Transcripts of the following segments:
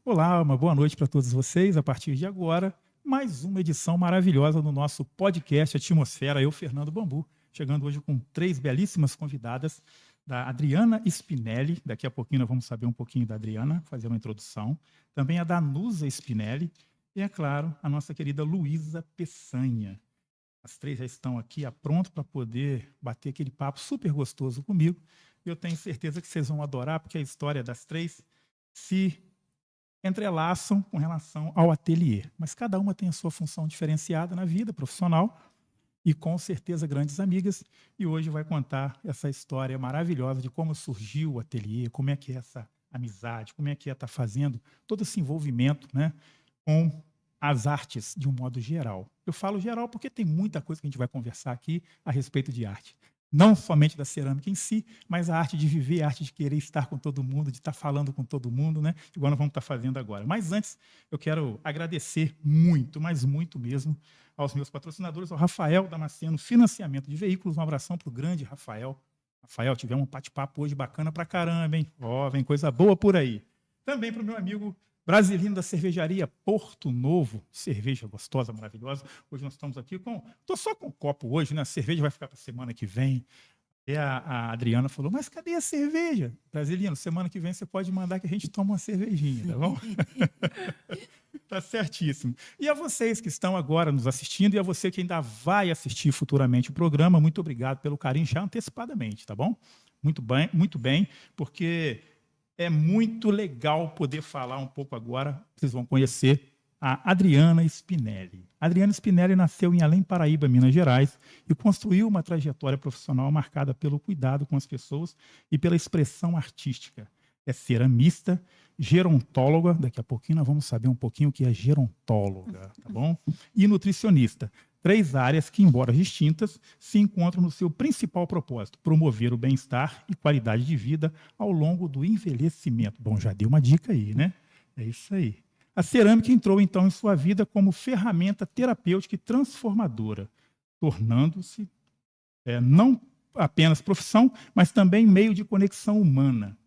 Olá, uma boa noite para todos vocês. A partir de agora, mais uma edição maravilhosa do nosso podcast Atmosfera. Eu, Fernando Bambu, chegando hoje com 3 belíssimas convidadas, da Adriana Spinelli. Daqui a pouquinho nós vamos saber um pouquinho da Adriana, fazer uma introdução. Também a Danusa Spinelli e, é claro, a nossa querida Luísa Peçanha. As 3 já estão aqui pronto para poder bater aquele papo super gostoso comigo. Eu tenho certeza que vocês vão adorar, porque a história das 3 se entrelaçam com relação ao ateliê. Mas cada uma tem a sua função diferenciada na vida profissional e, com certeza, grandes amigas. E hoje vai contar essa história maravilhosa de como surgiu o ateliê, como é que é essa amizade, como é que é estar fazendo todo esse envolvimento, né, com as artes de um modo geral. Eu falo geral porque tem muita coisa que a gente vai conversar aqui a respeito de arte. Não somente da cerâmica em si, mas a arte de viver, a arte de querer estar com todo mundo, de estar falando com todo mundo, né? Igual nós vamos estar fazendo agora. Mas antes, eu quero agradecer muito, mas muito mesmo, aos meus patrocinadores, ao Rafael Damasceno, Financiamento de Veículos. Um abração para o grande Rafael. Rafael, tivemos um bate-papo hoje bacana pra caramba, hein? Ó, vem coisa boa por aí. Também para o meu amigo Brasilino da cervejaria Porto Novo, cerveja gostosa, maravilhosa. Hoje nós estamos aqui estou só com um copo hoje, né? A cerveja vai ficar para a semana que vem. E a Adriana falou, mas cadê a cerveja? Brasilino, semana que vem você pode mandar que a gente toma uma cervejinha, tá bom? Tá certíssimo. E a vocês que estão agora nos assistindo e a você que ainda vai assistir futuramente o programa, muito obrigado pelo carinho já antecipadamente, tá bom? Muito bem, porque é muito legal poder falar um pouco agora, vocês vão conhecer a Adriana Spinelli. A Adriana Spinelli nasceu em Além Paraíba, Minas Gerais, e construiu uma trajetória profissional marcada pelo cuidado com as pessoas e pela expressão artística. É ceramista, gerontóloga, daqui a pouquinho nós vamos saber um pouquinho o que é gerontóloga, tá bom? E nutricionista. 3 áreas que, embora distintas, se encontram no seu principal propósito, promover o bem-estar e qualidade de vida ao longo do envelhecimento. Bom, já dei uma dica aí, né? É isso aí. A cerâmica entrou, então, em sua vida como ferramenta terapêutica e transformadora, tornando-se não apenas profissão, mas também meio de conexão humana.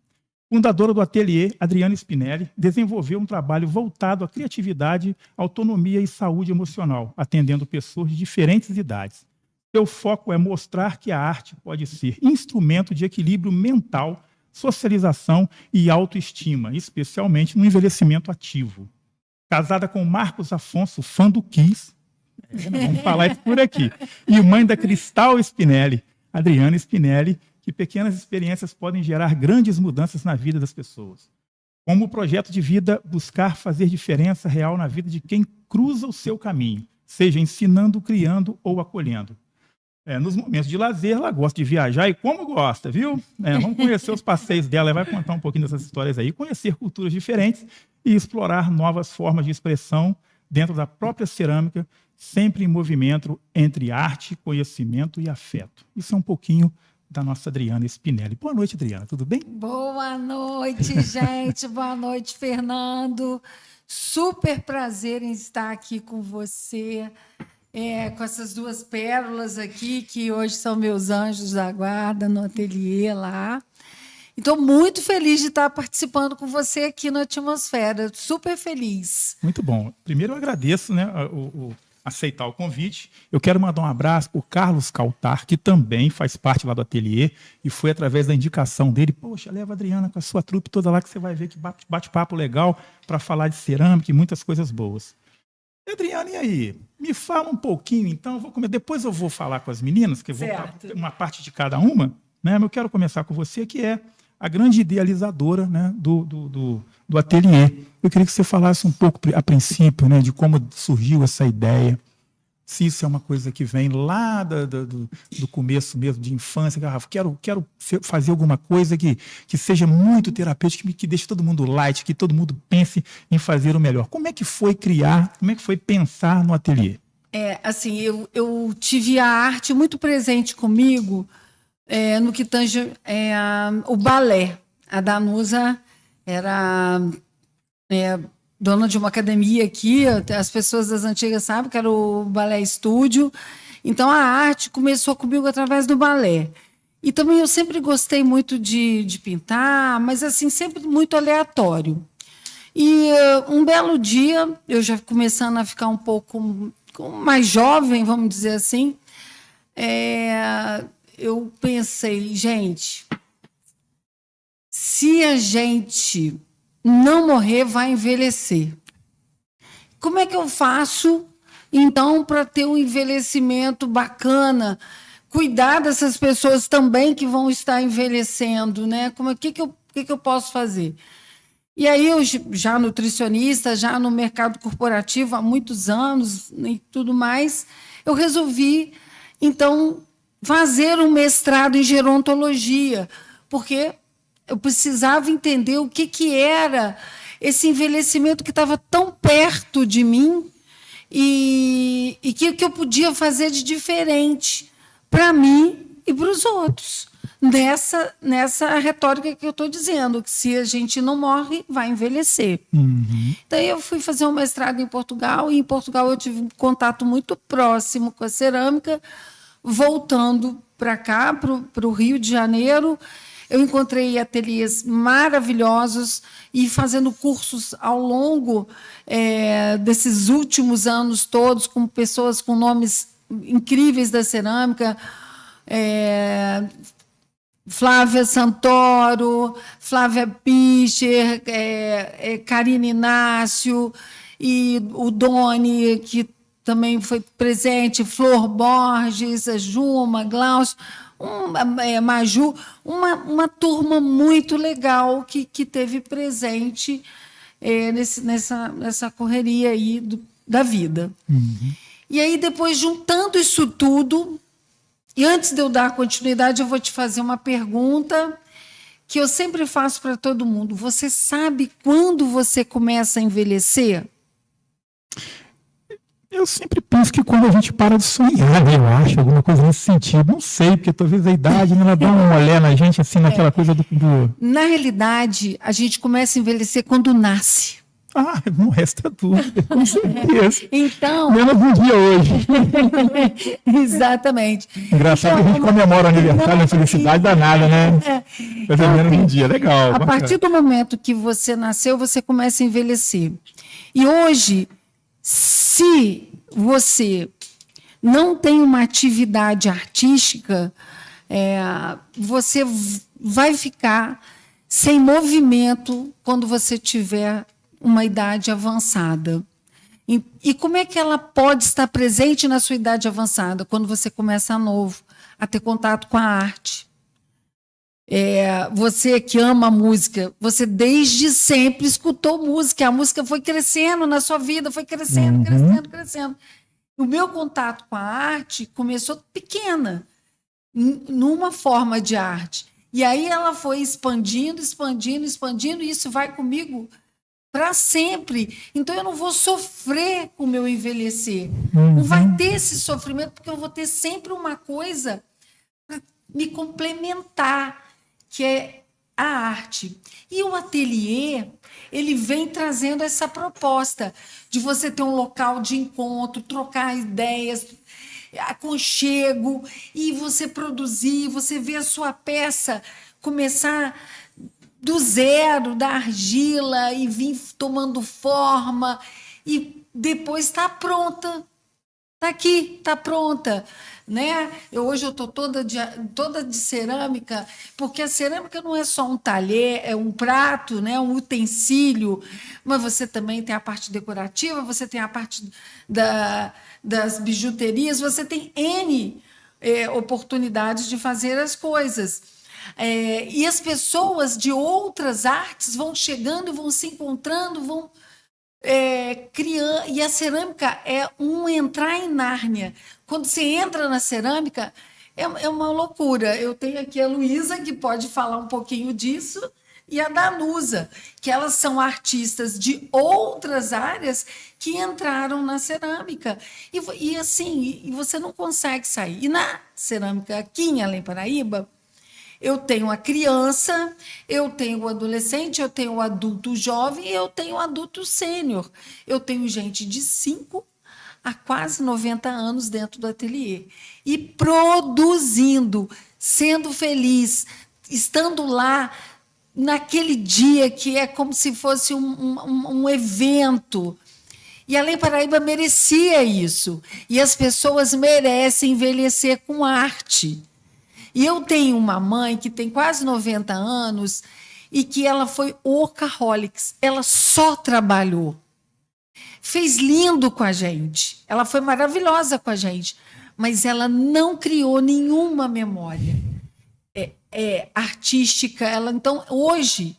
Fundadora do ateliê, Adriana Spinelli desenvolveu um trabalho voltado à criatividade, autonomia e saúde emocional, atendendo pessoas de diferentes idades. Seu foco é mostrar que a arte pode ser instrumento de equilíbrio mental, socialização e autoestima, especialmente no envelhecimento ativo. Casada com Marcos Afonso, fã do Kiss, vamos falar isso por aqui, e mãe da Cristal Spinelli, Adriana Spinelli, que pequenas experiências podem gerar grandes mudanças na vida das pessoas. Como projeto de vida, buscar fazer diferença real na vida de quem cruza o seu caminho, seja ensinando, criando ou acolhendo. Nos momentos de lazer, ela gosta de viajar e como gosta, viu? Vamos conhecer os passeios dela, ela vai contar um pouquinho dessas histórias aí, conhecer culturas diferentes e explorar novas formas de expressão dentro da própria cerâmica, sempre em movimento entre arte, conhecimento e afeto. Isso é um pouquinho da nossa Adriana Spinelli. Boa noite, Adriana, tudo bem? Boa noite, gente. Boa noite, Fernando. Super prazer em estar aqui com você, com essas 2 pérolas aqui, que hoje são meus anjos da guarda no ateliê lá. Estou muito feliz de estar participando com você aqui no Atmosfera. Super feliz. Muito bom. Primeiro eu agradeço, né, aceitar o convite. Eu quero mandar um abraço para o Carlos Caltar, que também faz parte lá do ateliê, e foi através da indicação dele, poxa, leva a Adriana com a sua trupe toda lá, que você vai ver que bate-papo legal para falar de cerâmica e muitas coisas boas. Adriana, e aí? Me fala um pouquinho, então, depois eu vou falar com as meninas, que eu vou uma parte de cada uma, né? Mas eu quero começar com você, que é a grande idealizadora, né, do ateliê. Eu queria que você falasse um pouco, a princípio, né, de como surgiu essa ideia, se isso é uma coisa que vem lá do começo mesmo, de infância, quero fazer alguma coisa que seja muito terapêutica, que deixe todo mundo light, que todo mundo pense em fazer o melhor. Como é que foi criar, como é que foi pensar no ateliê? Assim, eu tive a arte muito presente comigo, no que tange o balé. A Danusa era dona de uma academia aqui, as pessoas das antigas sabem que era o Balé Estúdio. Então, a arte começou comigo através do balé. E também eu sempre gostei muito de pintar, mas assim sempre muito aleatório. E um belo dia, eu já começando a ficar um pouco mais jovem, vamos dizer assim, eu pensei, gente, se a gente não morrer, vai envelhecer. Como é que eu faço, então, para ter um envelhecimento bacana? Cuidar dessas pessoas também que vão estar envelhecendo, né? O que eu posso fazer? E aí, eu, já nutricionista, já no mercado corporativo há muitos anos e tudo mais, eu resolvi, então, fazer um mestrado em gerontologia, porque eu precisava entender o que era esse envelhecimento que estava tão perto de mim e que eu podia fazer de diferente para mim e para os outros. Nessa retórica que eu estou dizendo, que se a gente não morre, vai envelhecer. Uhum. Daí eu fui fazer um mestrado em Portugal, e em Portugal eu tive um contato muito próximo com a cerâmica. Voltando para cá, para o Rio de Janeiro, eu encontrei ateliês maravilhosos e fazendo cursos ao longo desses últimos anos todos, com pessoas com nomes incríveis da cerâmica, Flávia Santoro, Flávia Pischer, Karine Inácio e o Doni, que também foi presente, Flor Borges, a Juma, Glaucio, Maju, uma turma muito legal que teve presente nessa correria aí da vida. Uhum. E aí, depois, juntando isso tudo, e antes de eu dar continuidade, eu vou te fazer uma pergunta que eu sempre faço para todo mundo. Você sabe quando você começa a envelhecer? Eu sempre penso que quando a gente para de sonhar, eu acho, alguma coisa nesse sentido. Não sei, porque talvez a idade ela dá um olé na gente, assim, naquela coisa do... Na realidade, a gente começa a envelhecer quando nasce. Ah, não resta dúvida, com certeza. Então... Menos um dia hoje. Exatamente. Engraçado que a gente comemora o aniversário, a felicidade danada, né? Mas é menos um dia, legal. A partir do momento que você nasceu, você começa a envelhecer. E hoje, se você não tem uma atividade artística, você vai ficar sem movimento quando você tiver uma idade avançada. E como é que ela pode estar presente na sua idade avançada? Quando você começa novo, a ter contato com a arte. Você que ama a música, você desde sempre escutou música, a música foi crescendo na sua vida, foi crescendo, crescendo. O meu contato com a arte começou pequena, numa forma de arte. E aí ela foi expandindo, e isso vai comigo para sempre. Então eu não vou sofrer com o meu envelhecer. Não vai ter esse sofrimento, porque eu vou ter sempre uma coisa para me complementar, que é a arte. E o ateliê, ele vem trazendo essa proposta de você ter um local de encontro, trocar ideias, aconchego, e você produzir, você ver a sua peça começar do zero, da argila, e vir tomando forma, e depois está pronta. Está aqui, está pronta. Né? Hoje eu estou toda de cerâmica, porque a cerâmica não é só um talher, é um prato, né? Um utensílio, mas você também tem a parte decorativa, você tem a parte das bijuterias, você tem N oportunidades de fazer as coisas. E as pessoas de outras artes vão chegando, vão se encontrando, vão criando. E a cerâmica é um entrar em Nárnia. Quando você entra na cerâmica, é uma loucura. Eu tenho aqui a Luísa, que pode falar um pouquinho disso, e a Danusa, que elas são artistas de outras áreas que entraram na cerâmica. E assim, você não consegue sair. E na cerâmica aqui em Além Paraíba, eu tenho a criança, eu tenho o adolescente, eu tenho o adulto jovem e eu tenho o adulto sênior. Eu tenho gente de 5 a quase 90 anos dentro do ateliê. E produzindo, sendo feliz, estando lá naquele dia que é como se fosse um evento. E a Lei Paraíba merecia isso. E as pessoas merecem envelhecer com arte. E eu tenho uma mãe que tem quase 90 anos e que ela foi workaholics. Ela só trabalhou. Fez lindo com a gente. Ela foi maravilhosa com a gente. Mas ela não criou nenhuma memória artística. Então, hoje,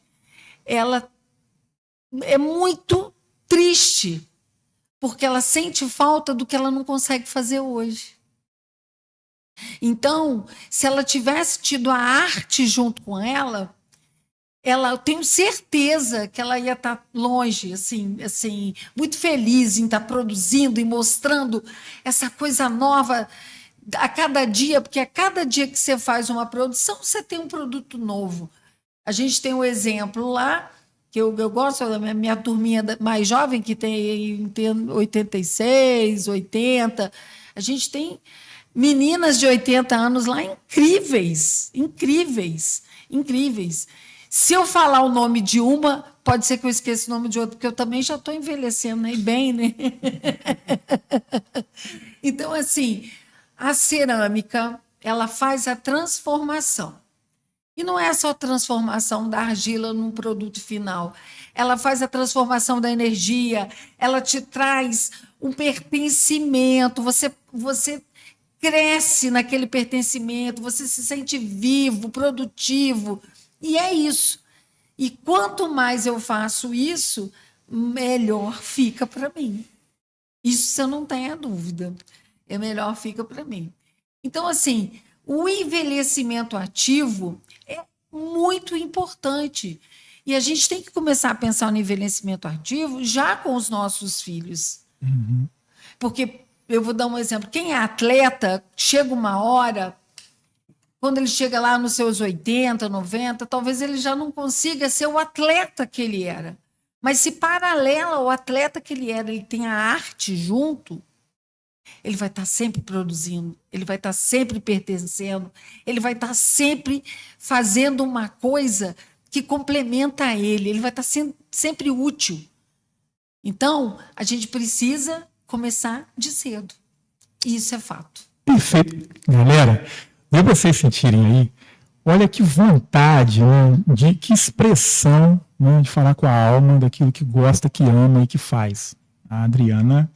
ela é muito triste, porque ela sente falta do que ela não consegue fazer hoje. Então, se ela tivesse tido a arte junto com ela, eu tenho certeza que ela ia estar longe, assim, muito feliz em estar produzindo e mostrando essa coisa nova a cada dia, porque a cada dia que você faz uma produção, você tem um produto novo. A gente tem um exemplo lá, que eu gosto da minha turminha mais jovem, que tem 86, 80. A gente tem meninas de 80 anos lá incríveis, incríveis, incríveis. Se eu falar o nome de uma, pode ser que eu esqueça o nome de outra, porque eu também já estou envelhecendo, né? Bem, né? Então, assim, a cerâmica, ela faz a transformação. E não é só a transformação da argila num produto final. Ela faz a transformação da energia, ela te traz um pertencimento, você cresce naquele pertencimento, você se sente vivo, produtivo. E é isso. E quanto mais eu faço isso, melhor fica para mim. Isso você não tem a dúvida. Melhor fica para mim. Então, assim, o envelhecimento ativo é muito importante. E a gente tem que começar a pensar no envelhecimento ativo já com os nossos filhos. Uhum. Porque, eu vou dar um exemplo, quem é atleta, chega uma hora, quando ele chega lá nos seus 80, 90, talvez ele já não consiga ser o atleta que ele era. Mas se paralela ao atleta que ele era, ele tem a arte junto, ele vai estar sempre produzindo, ele vai estar sempre pertencendo, ele vai estar sempre fazendo uma coisa que complementa ele vai estar sempre útil. Então, a gente precisa começar de cedo. Isso é fato. Perfeito. Galera, para vocês sentirem aí, olha que vontade, né, que expressão, né, de falar com a alma daquilo que gosta, que ama e que faz. A Adriana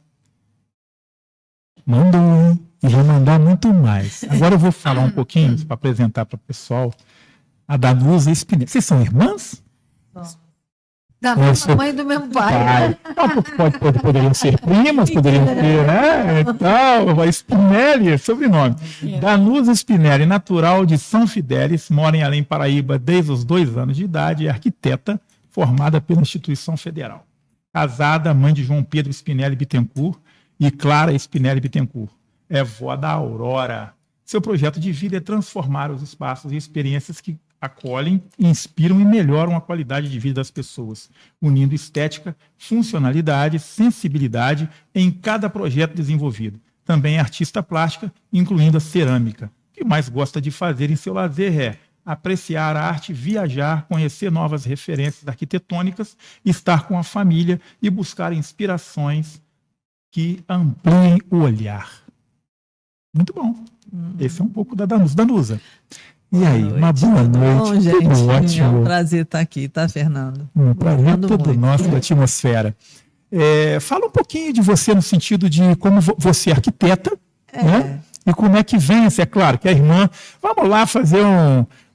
mandou, hein? E vai mandar muito mais. Agora eu vou falar um pouquinho para apresentar para o pessoal a Danusa Spinelli. Vocês são irmãs? Da mesma mãe e do mesmo pai. Poderiam ser primas, poderiam ser, né? Então, Spinelli, sobrenome. Danusa Spinelli, natural de São Fidélis, mora em Além Paraíba desde os 2 anos de idade, é arquiteta formada pela Instituição Federal. Casada, mãe de João Pedro Spinelli Bittencourt e Clara Spinelli Bittencourt. É vó da Aurora. Seu projeto de vida é transformar os espaços e experiências que acolhem, inspiram e melhoram a qualidade de vida das pessoas, unindo estética, funcionalidade, sensibilidade em cada projeto desenvolvido. Também é artista plástica, incluindo a cerâmica. O que mais gosta de fazer em seu lazer é apreciar a arte, viajar, conhecer novas referências arquitetônicas, estar com a família e buscar inspirações que ampliem o olhar. Muito bom. Esse é um pouco da Danusa. Danusa, e aí, uma boa noite. Bom, gente, tudo ótimo. É um prazer estar aqui, tá, Fernando? Um prazer todo nosso da Atmosfera. Fala um pouquinho de você no sentido de como você é arquiteta, né? E como é que vence, é claro, que a irmã, vamos lá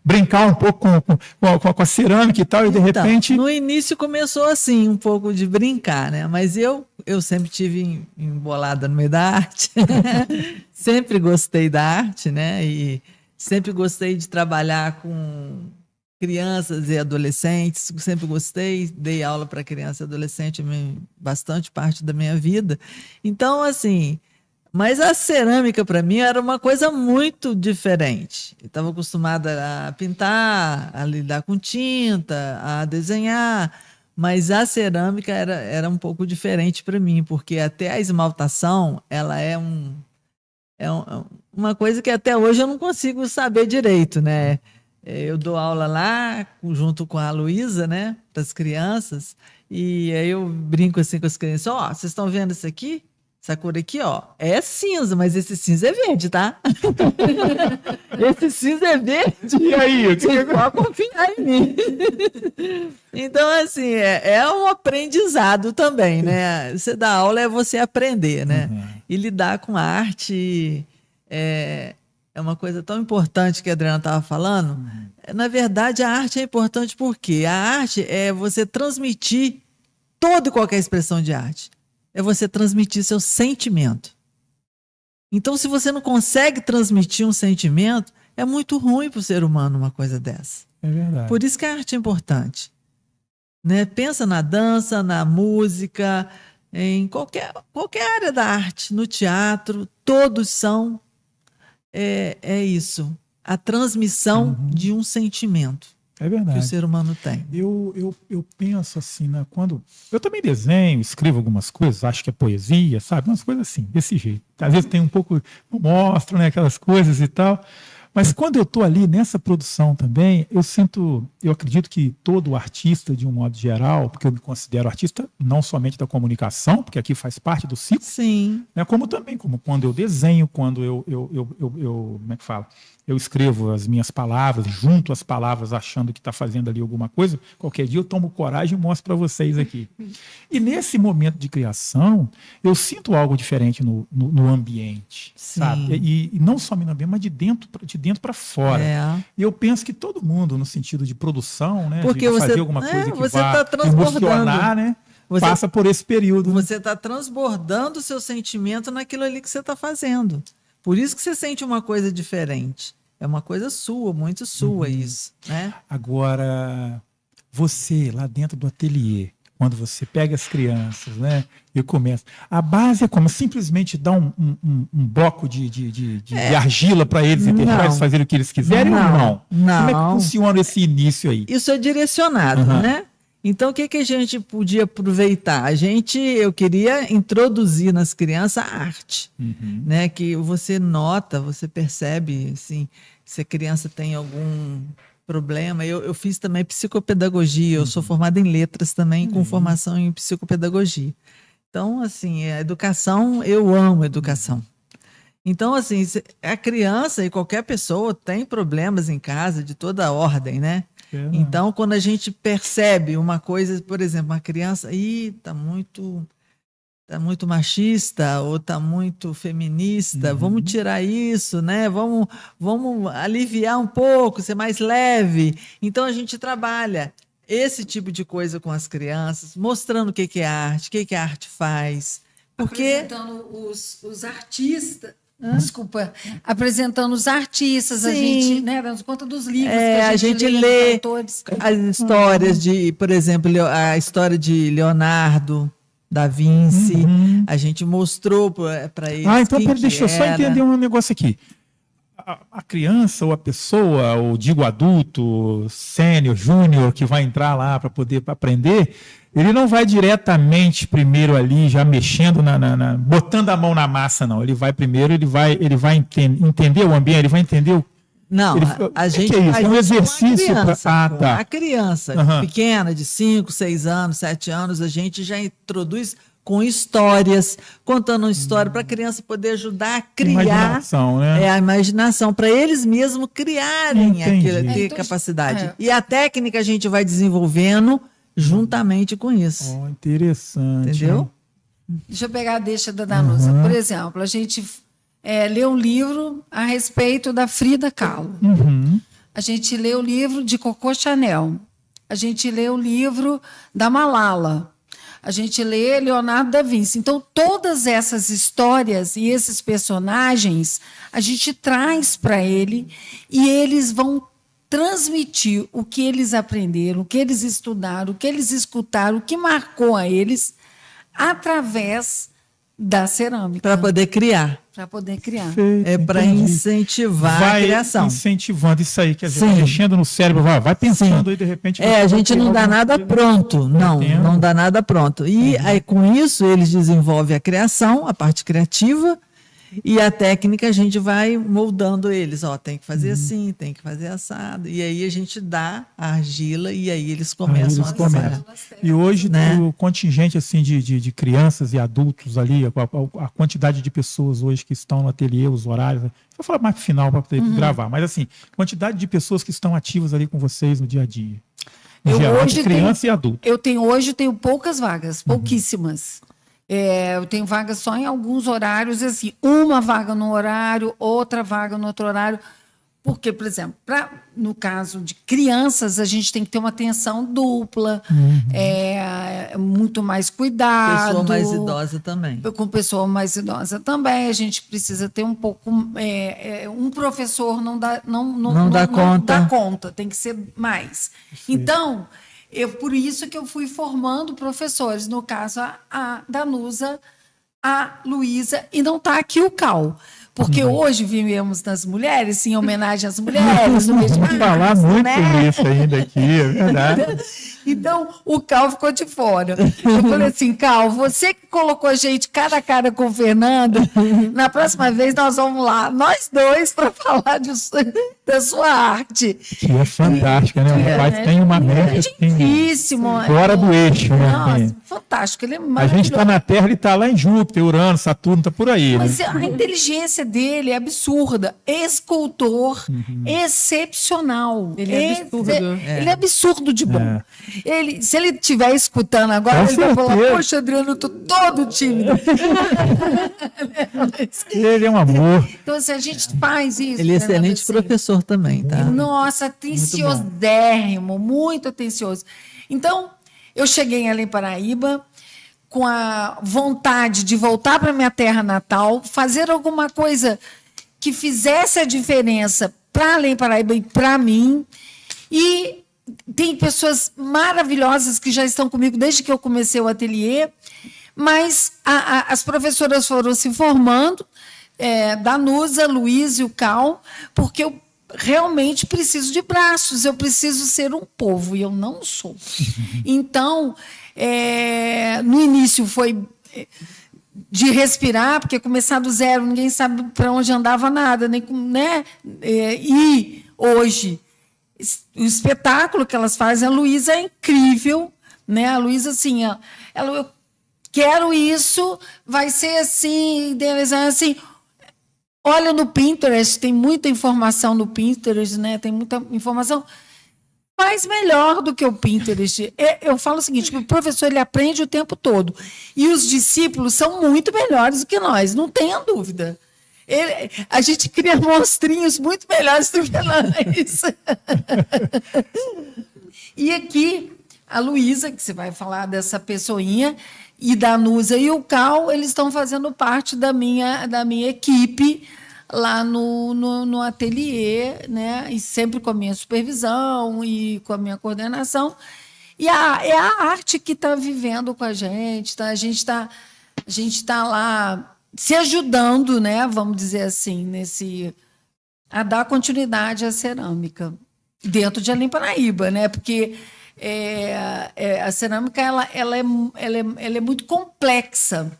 brincar um pouco com a cerâmica e tal, e de repente... No início começou assim, um pouco de brincar, né? Mas eu sempre tive embolada no meio da arte, sempre gostei da arte, né? E sempre gostei de trabalhar com crianças e adolescentes, sempre gostei, dei aula para criança e adolescente bastante parte da minha vida. Então, assim, mas a cerâmica para mim era uma coisa muito diferente. Eu estava acostumada a pintar, a lidar com tinta, a desenhar, mas a cerâmica era um pouco diferente para mim, porque até a esmaltação, ela é uma coisa que até hoje eu não consigo saber direito, né? eu dou aula lá, junto com a Luísa, né, para as crianças, e aí eu brinco assim com as crianças, ó, vocês estão vendo isso aqui? Essa cor aqui, ó, é cinza, mas esse cinza é verde, tá? Esse cinza é verde. E aí? Você pode confiar em mim. Então, assim, é um aprendizado também, né? Você dar aula é você aprender, né? E lidar com a arte é uma coisa tão importante que a Adriana estava falando. Na verdade, a arte é importante porque a arte é você transmitir toda e qualquer expressão de arte. É você transmitir seu sentimento. Então, se você não consegue transmitir um sentimento, é muito ruim para o ser humano uma coisa dessa. É verdade. Por isso que a arte é importante. Né? Pensa na dança, na música, em qualquer área da arte, no teatro, todos são isso. A transmissão de um sentimento. É verdade. Que o ser humano tem. Eu penso assim, né, quando... Eu também desenho, escrevo algumas coisas, acho que é poesia, sabe? Umas coisas assim, desse jeito. Às vezes tem um pouco... Não mostro, né, aquelas coisas e tal. Mas quando eu estou ali nessa produção também, eu acredito que todo artista, de um modo geral, porque eu me considero artista não somente da comunicação, porque aqui faz parte do ciclo, sim, né, como também, como quando eu desenho, quando eu como é que fala? Eu escrevo as minhas palavras, junto as palavras, achando que está fazendo ali alguma coisa. Qualquer dia eu tomo coragem e mostro para vocês aqui. E nesse momento de criação, eu sinto algo diferente no ambiente, sim, sabe? E não só no ambiente, mas de dentro para fora. E eu penso que todo mundo, no sentido de produção, né, porque de fazer alguma coisa que você vá emocionar, né, passa por esse período. Você está transbordando o seu sentimento naquilo ali que você está fazendo. Por isso que você sente uma coisa diferente. É uma coisa sua, muito sua isso, né? Agora, você lá dentro do ateliê, quando você pega as crianças, né, e começa, a base é como? Simplesmente dar um bloco de argila para eles e deixar eles fazerem o que eles quiserem ou não? Como é que funciona esse início aí? Isso é direcionado, né? Então, o que a gente podia aproveitar? Eu queria introduzir nas crianças a arte, né? Que você nota, você percebe, assim, se a criança tem algum problema. Eu fiz também psicopedagogia, eu sou formada em letras também, com formação em psicopedagogia. Então, assim, a educação, eu amo educação. Então, assim, a criança e qualquer pessoa tem problemas em casa de toda ordem, né? Então, quando a gente percebe uma coisa, por exemplo, uma criança, tá muito machista ou tá muito feminista, vamos tirar isso, né? Vamos aliviar um pouco, ser mais leve. Então, a gente trabalha esse tipo de coisa com as crianças, mostrando o que é arte, o que a arte faz. Apresentando os artistas... Desculpa, apresentando os artistas, a gente, né, dando conta dos livros que a gente lê, as histórias por exemplo, a história de Leonardo da Vinci, a gente mostrou para eles. Então deixa eu só entender um negócio aqui. A criança ou a pessoa, ou digo adulto, sênior, júnior, que vai entrar lá para poder aprender, ele não vai diretamente primeiro ali já mexendo botando a mão na massa, não. Ele vai primeiro, ele vai entender o ambiente, ele vai entender Não, a gente faz um exercício para a criança pequena, de 5, 6 anos, 7 anos, a gente já introduz com histórias, contando uma história para a criança poder ajudar a criar imaginação, né? A imaginação, para eles mesmos criarem aquela capacidade. E a técnica a gente vai desenvolvendo juntamente com isso. Interessante. Entendeu? Deixa eu pegar a deixa da Danusa. Por exemplo, a gente lê um livro a respeito da Frida Kahlo. A gente lê o livro de Coco Chanel. A gente lê o livro da Malala. A gente lê Leonardo da Vinci. Então, todas essas histórias e esses personagens, a gente traz para ele e eles vão transmitir o que eles aprenderam, o que eles estudaram, o que eles escutaram, o que marcou a eles através da cerâmica. Para poder criar. Para poder criar. Para incentivar a criação. Incentivando isso aí, quer dizer, mexendo no cérebro, vai pensando aí, de repente... a gente não dá nada pronto, não dá nada pronto. E aí, com isso, eles desenvolvem a criação, a parte criativa, E a técnica a gente vai moldando eles, ó, tem que fazer assim, tem que fazer assado. E aí a gente dá a argila e aí eles começam a trabalhar. E hoje, Né? o contingente assim, de crianças e adultos ali, a quantidade de pessoas hoje que estão no ateliê, os horários. Vou falar mais pro final para poder gravar, mas assim, quantidade de pessoas que estão ativas ali com vocês no dia a dia. No geral, de criança e adulto. Hoje tenho poucas vagas, pouquíssimas. Eu tenho vagas só em alguns horários, assim, uma vaga no horário, outra vaga no outro horário. Porque, por exemplo, no caso de crianças, a gente tem que ter uma atenção dupla, muito mais cuidado. Pessoa mais idosa também. Com pessoa mais idosa também, a gente precisa ter um pouco. Um professor não dá conta, tem que ser mais. Sim. Então, por isso que eu fui formando professores, no caso, a Danusa, a Luísa, e não está aqui o Cal. Porque hoje vivemos nas mulheres, em homenagem às mulheres, no mês de março, falar muito nisso ainda aqui, é verdade. Então, o Cal ficou de fora. Eu falei assim, Cal, você que colocou a gente cara a cara com o Fernando, na próxima vez nós vamos lá, nós dois, para falar da sua arte. Que é fantástica, né? O rapaz tem uma mente difícil, fora do eixo, né? Nossa, fantástico, ele é maravilhoso. A gente está na Terra, ele está lá em Júpiter, Urano, Saturno, está por aí. Mas né? a inteligência dele é absurda. Escultor excepcional. Ele é absurdo. Ele é absurdo de bom. É. Se ele estiver escutando agora, Com ele vai falar, certeza. poxa, Adriano, eu tô todo tímido. Ele é um amor. Então, assim, a gente faz isso. Ele é Fernando, excelente assim. professor também, tá? Nossa, atenciosérrimo, muito atencioso. Então, eu cheguei em Além Paraíba com a vontade de voltar para minha terra natal, fazer alguma coisa que fizesse a diferença para Além Paraíba e para mim. E tem pessoas maravilhosas que já estão comigo desde que eu comecei o ateliê, mas as professoras foram se formando, Danusa, Luiz e o Cal, porque eu realmente preciso de braços, eu preciso ser um povo, e eu não sou. Então, no início foi de respirar, porque começar do zero, ninguém sabe para onde andava nada, né? E hoje, o espetáculo que elas fazem, a Luísa é incrível, né? A Luísa, assim, eu quero isso, vai ser assim, idealizar assim. Olha no Pinterest, tem muita informação no Pinterest, né? Tem muita informação. Faz melhor do que o Pinterest. Eu falo o seguinte, o professor ele aprende o tempo todo. E os discípulos são muito melhores do que nós, não tenha dúvida. A gente cria monstrinhos muito melhores do que nós. E aqui, a Luísa, que você vai falar dessa pessoinha, e da Danusa e o Cal, eles estão fazendo parte da minha equipe lá no ateliê, né? E sempre com a minha supervisão e com a minha coordenação. E é a arte que está vivendo com a gente, tá? A gente tá lá se ajudando, né? Vamos dizer assim, a dar continuidade à cerâmica dentro de Além Paraíba, né? Porque a cerâmica ela é muito complexa.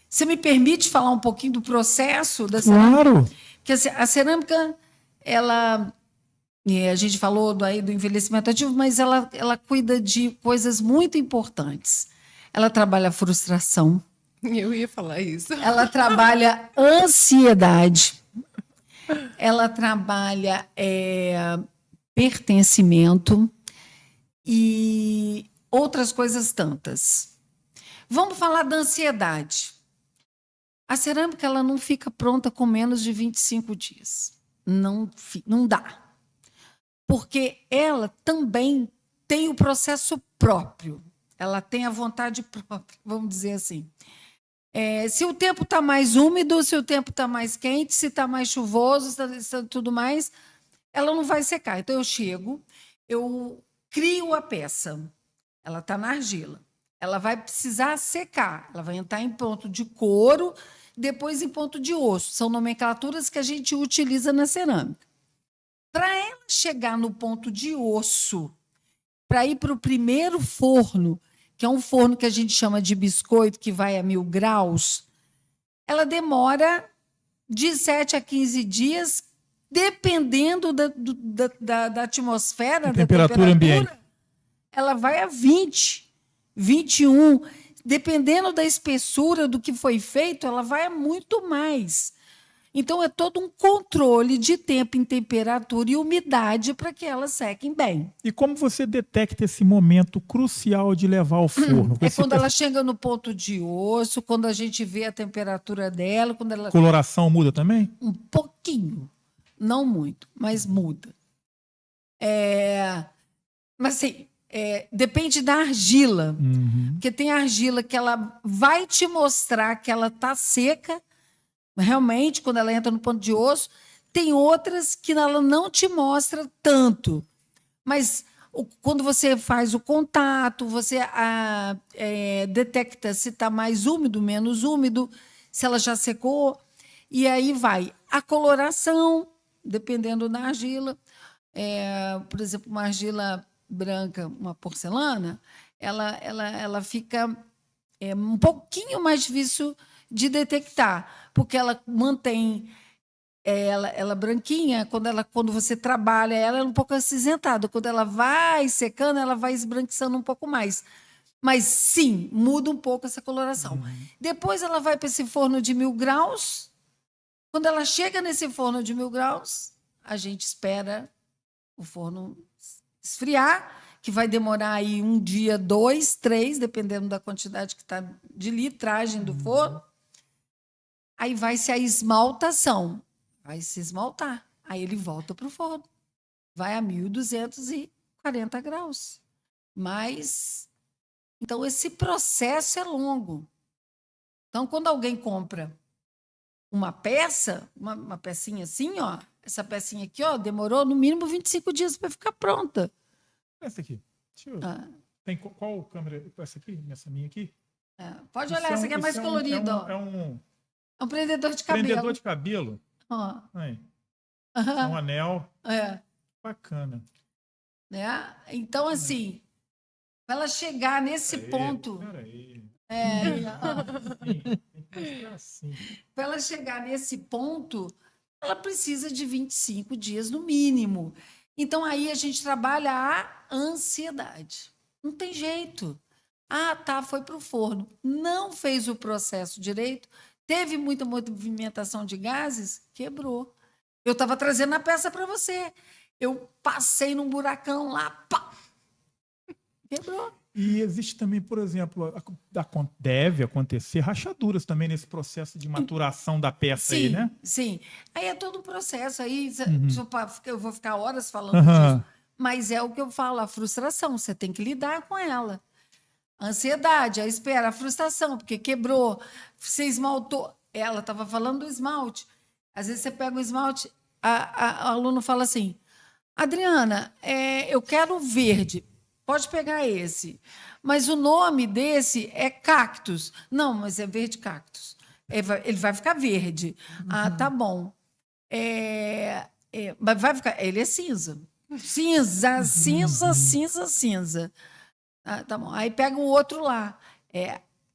Você me permite falar um pouquinho do processo da cerâmica? Claro. Porque a cerâmica, a gente falou do envelhecimento ativo, mas ela cuida de coisas muito importantes. Ela trabalha a frustração. Eu ia falar isso. Ela trabalha ansiedade. Ela trabalha pertencimento e outras coisas tantas. Vamos falar da ansiedade. A cerâmica ela não fica pronta com menos de 25 dias. Não dá. Porque ela também tem o processo próprio. Ela tem a vontade própria, vamos dizer assim. Se o tempo está mais úmido, se o tempo está mais quente, se está mais chuvoso, se tudo mais, ela não vai secar. Então, eu chego, eu crio a peça. Ela está na argila. Ela vai precisar secar. Ela vai entrar em ponto de couro, depois em ponto de osso. São nomenclaturas que a gente utiliza na cerâmica. Para ela chegar no ponto de osso, para ir para o primeiro forno, que é um forno que a gente chama de biscoito, que vai a 1000 graus, ela demora de 7 a 15 dias, dependendo da atmosfera, da temperatura ambiente. Ela vai a 20, 21. Dependendo da espessura do que foi feito, ela vai a muito mais. Então, é todo um controle de tempo em temperatura e umidade para que elas sequem bem. E como você detecta esse momento crucial de levar ao forno? É quando ela chega no ponto de osso, quando a gente vê a temperatura dela, quando ela... Coloração muda também? Um pouquinho, não muito, mas muda. Mas assim, depende da argila, porque tem argila que ela vai te mostrar que ela está seca, realmente, quando ela entra no ponto de osso. Tem outras que ela não te mostra tanto, mas quando você faz o contato, você detecta se está mais úmido, menos úmido, se ela já secou, e aí vai. A coloração, dependendo da argila, por exemplo, uma argila branca, uma porcelana, ela fica um pouquinho mais difícil de detectar, porque ela mantém ela branquinha, quando você trabalha ela é um pouco acinzentada. Quando ela vai secando, ela vai esbranquiçando um pouco mais. Mas, sim, muda um pouco essa coloração. Depois ela vai para esse forno de 1000 graus. Quando ela chega nesse forno de 1000 graus, a gente espera o forno esfriar, que vai demorar aí 1 dia, 2, 3, dependendo da quantidade que está de litragem do forno. Aí vai-se a esmaltação. Vai se esmaltar. Aí ele volta para o forno. Vai a 1240 graus. Mas, então, esse processo é longo. Então, quando alguém compra uma peça, uma pecinha assim, ó, essa pecinha aqui, ó, demorou no mínimo 25 dias para ficar pronta. Essa aqui. Deixa eu... Tem qual câmera? Essa aqui? Essa minha aqui? Pode olhar, essa aqui é mais colorida. É um prendedor de cabelo. Prendedor de cabelo. Ó. Aí. É um anel. Bacana. Então, assim, para ela chegar nesse ponto... Peraí. Assim. Para ela chegar nesse ponto, ela precisa de 25 dias no mínimo. Então, aí a gente trabalha a ansiedade. Não tem jeito. Foi para o forno. Não fez o processo direito, teve muita movimentação de gases, quebrou. Eu estava trazendo a peça para você. Eu passei num buracão lá, pá! Quebrou. E existe também, por exemplo, deve acontecer rachaduras também nesse processo de maturação da peça, sim, aí, né? Sim, aí é todo um processo. Aí eu vou ficar horas falando disso, mas é o que eu falo, a frustração, você tem que lidar com ela. A ansiedade, a espera, a frustração, porque quebrou, você esmaltou. Ela estava falando do esmalte. Às vezes você pega um esmalte, a aluno fala assim, Adriana, eu quero verde. Pode pegar esse. Mas o nome desse é cactus. Não, mas é verde cactus. Ele vai ficar verde. Tá bom. Mas vai ficar... Ele é cinza. Cinza, cinza, cinza, cinza. Tá bom. Aí pega um outro lá.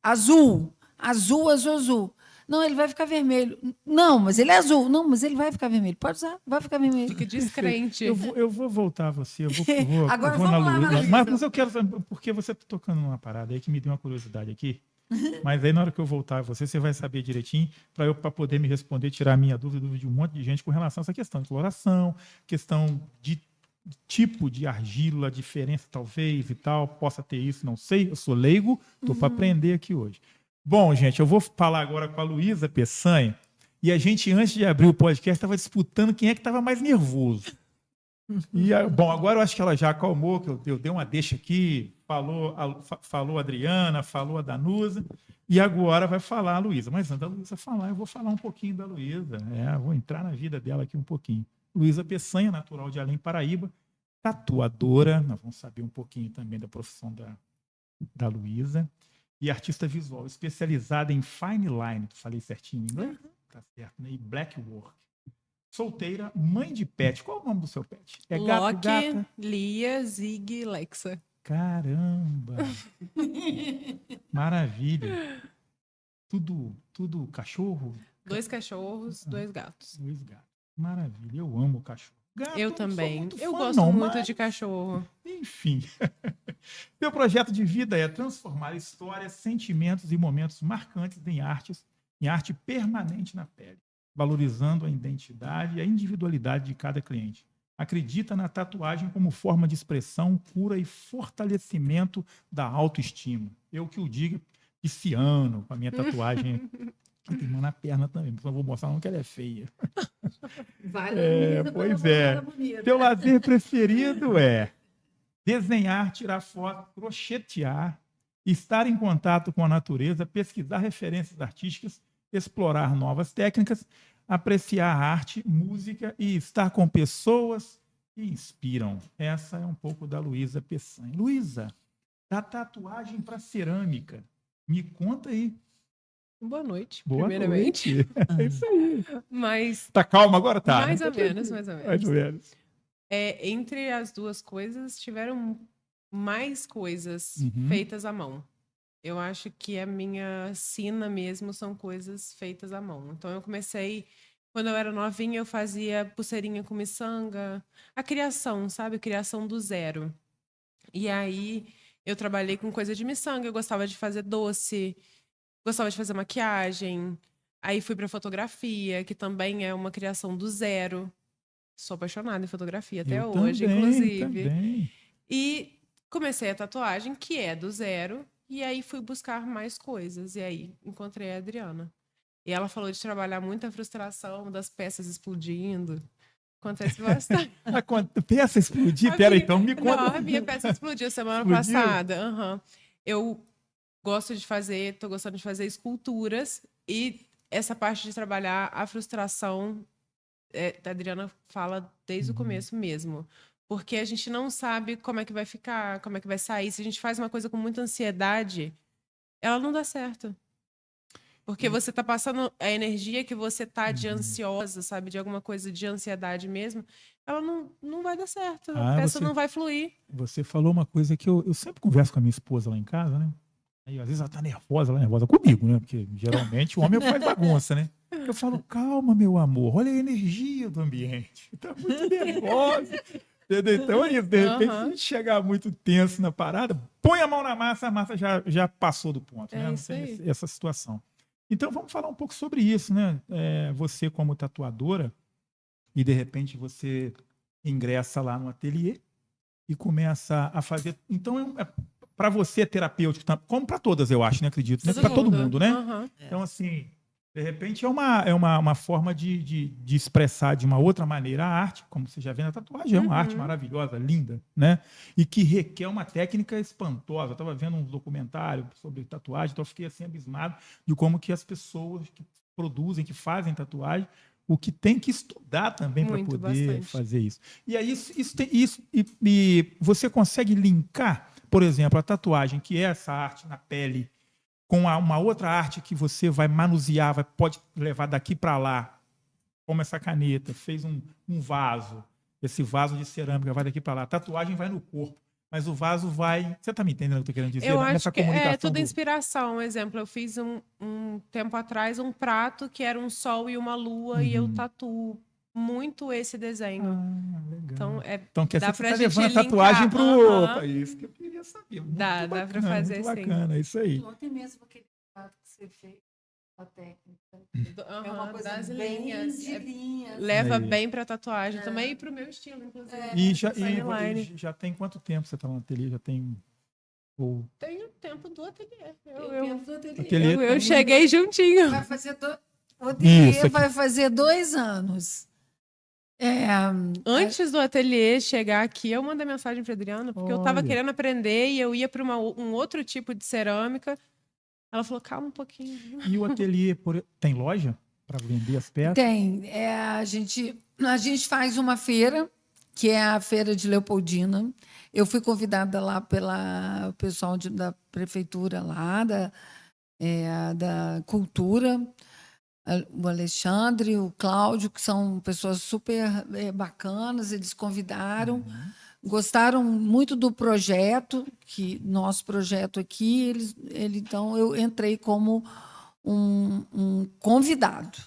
Azul. Azul, azul, azul. Não, ele vai ficar vermelho. Não, mas ele é azul. Não, mas ele vai ficar vermelho. Pode usar, vai ficar vermelho. Fica descrente. Eu vou voltar a você. Agora eu vou na lá, Luísa. Mas eu quero saber, porque você está tocando numa parada aí que me deu uma curiosidade aqui. Mas aí na hora que eu voltar a você vai saber direitinho para poder me responder, tirar a minha dúvida de um monte de gente com relação a essa questão de coloração, questão de tipo de argila, diferença talvez e tal. Possa ter isso, não sei. Eu sou leigo, estou para aprender aqui hoje. Bom, gente, eu vou falar agora com a Luísa Peçanha. E a gente, antes de abrir o podcast, estava disputando quem é que estava mais nervoso. E, bom, agora eu acho que ela já acalmou, que eu dei uma deixa aqui, falou a Adriana, falou a Danusa, e agora vai falar a Luísa. Mas antes da Luísa falar, eu vou falar um pouquinho da Luísa. Vou entrar na vida dela aqui um pouquinho. Luísa Peçanha, natural de Além, Paraíba, tatuadora. Nós vamos saber um pouquinho também da profissão da Luísa. E artista visual, especializada em fine line, falei certinho em inglês? Tá certo, né? E black work. Solteira, mãe de pet. Qual é o nome do seu pet? É gato, Loki, gata? Lia, Zig, Lexa. Caramba! Maravilha. Tudo cachorro? 2 cachorros, 2 gatos. 2 gatos. Maravilha, eu amo cachorro. Gato, Eu não sou também. muito Eu fã, gosto não, muito mas, de cachorro. enfim. Meu projeto de vida é transformar histórias, sentimentos e momentos marcantes em arte permanente na pele, valorizando a identidade e a individualidade de cada cliente. Acredita na tatuagem como forma de expressão, cura e fortalecimento da autoestima. Eu que o digo, pisciano, com a minha tatuagem. Que tem uma na perna também, mas não vou mostrar não que ela é feia. Pois é. Teu lazer preferido é desenhar, tirar foto, crochetear, estar em contato com a natureza, pesquisar referências artísticas, explorar novas técnicas, apreciar arte, música e estar com pessoas que inspiram. Essa é um pouco da Luísa Peçanha. Luísa, da tatuagem para cerâmica, me conta aí. Boa noite, Boa primeiramente. noite. É isso aí. Mas, Tá calma agora? Tá. mais né? ou menos, mais ou Mais menos. ou menos. Entre as duas coisas, tiveram mais coisas Uhum. feitas à mão. Eu acho que a minha sina mesmo são coisas feitas à mão. Então, eu comecei... Quando eu era novinha, eu fazia pulseirinha com miçanga. A criação, sabe? Criação do zero. E aí, eu trabalhei com coisa de miçanga. Eu gostava de fazer doce. Gostava de fazer maquiagem. Aí fui para fotografia, que também é uma criação do zero. Sou apaixonada em fotografia até Eu hoje, também, inclusive. também. E comecei a tatuagem, que é do zero. E aí fui buscar mais coisas. E aí encontrei a Adriana. E ela falou de trabalhar muita frustração das peças explodindo. Acontece bastante. A peça explodir? A Pera aí, minha- então me Não, conta. a minha peça explodiu semana Explodiu? passada. Aham. Eu tô gostando de fazer esculturas e essa parte de trabalhar a frustração, a Adriana fala desde o começo mesmo. Porque a gente não sabe como é que vai ficar, como é que vai sair. Se a gente faz uma coisa com muita ansiedade, ela não dá certo. Porque você tá passando a energia que você tá de ansiosa, sabe? De alguma coisa de ansiedade mesmo, ela não vai dar certo. A peça não vai fluir. Você falou uma coisa que eu sempre converso com a minha esposa lá em casa, né? Aí, às vezes ela tá nervosa, ela é nervosa comigo, né? Porque geralmente o homem faz bagunça, né? Eu falo, calma, meu amor, olha a energia do ambiente. Tá muito nervosa. Entendeu? Então é isso. De repente, se a gente chegar muito tenso na parada, põe a mão na massa, a massa já passou do ponto, né? É Não isso tem aí. essa situação. Então vamos falar um pouco sobre isso, né? Você como tatuadora, e de repente você ingressa lá no ateliê e começa a fazer. Então, para você é terapêutico, como para todas, eu acho, né? Acredito, né? Para todo mundo, né? Aham. Então, assim, de repente é uma forma de expressar de uma outra maneira a arte, como você já vê na tatuagem, é uma arte maravilhosa, linda, né? E que requer uma técnica espantosa. Eu estava vendo um documentário sobre tatuagem, então eu fiquei assim abismado de como que as pessoas que produzem, que fazem tatuagem, o que tem que estudar também para Muito, poder bastante. fazer isso. E aí e você consegue linkar, por exemplo, a tatuagem, que é essa arte na pele, com uma outra arte que você vai manusear, pode levar daqui para lá, como essa caneta, fez um vaso, esse vaso de cerâmica vai daqui para lá, a tatuagem vai no corpo, mas o vaso vai... Você está me entendendo o que eu estou querendo dizer? Eu Nessa acho que é comunicação tudo do- inspiração. Um exemplo, eu fiz um tempo atrás um prato que era um sol e uma lua e eu tatuo muito esse desenho. Ah, legal. Então, Então, quer dá dizer que você pra está gente levando a tatuagem linkar, para o... aham. É isso que eu queria saber. Muito Dá pra bacana, fazer, muito sim. bacana, é isso aí. Ontem mesmo aquele prato que você fez, a técnica. É uma Aham, coisa das bem linhas. de linhas. Leva Aí. bem pra tatuagem também e pro meu estilo, inclusive. E já, Timeline. já tem quanto tempo você está no ateliê? Já tem... Ou... Tem o tempo do ateliê. Ateliê Eu tem- cheguei juntinho. Vai fazer o ateliê Isso aqui. vai fazer 2 anos. Antes do ateliê chegar aqui, eu mandei mensagem para Adriana, porque eu estava Olha. querendo aprender e eu ia para um outro tipo de cerâmica. Ela falou, calma um pouquinho. E o ateliê tem loja para vender as peças? Tem. A gente faz uma feira, que é a Feira de Leopoldina. Eu fui convidada lá pelo pessoal da prefeitura lá, da cultura, o Alexandre, o Cláudio, que são pessoas super bacanas, eles convidaram, gostaram muito do projeto, que nosso projeto aqui, então eu entrei como um convidado.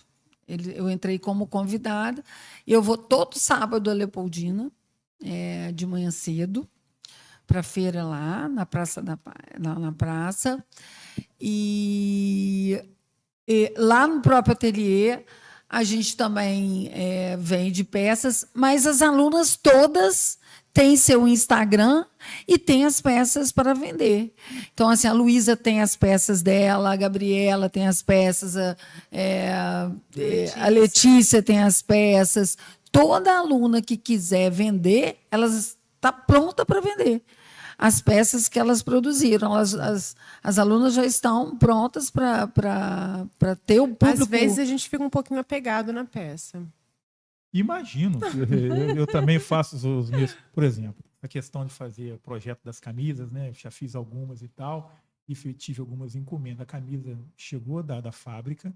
Eu entrei como convidada. E eu vou todo sábado a Leopoldina, de manhã cedo, para a feira lá, na praça. Na praça. E lá no próprio ateliê, a gente também vende peças, mas as alunas todas têm seu Instagram e têm as peças para vender. Então, assim, a Luísa tem as peças dela, a Gabriela tem as peças, a Letícia tem as peças. Toda aluna que quiser vender, ela está pronta para vender as peças que elas produziram. As alunas já estão prontas para ter o público. Às vezes a gente fica um pouquinho apegado na peça. Imagino. Eu também faço os meus, por exemplo, a questão de fazer o projeto das camisas, né? Eu já fiz algumas e tal, e tive algumas encomendas. A camisa chegou da fábrica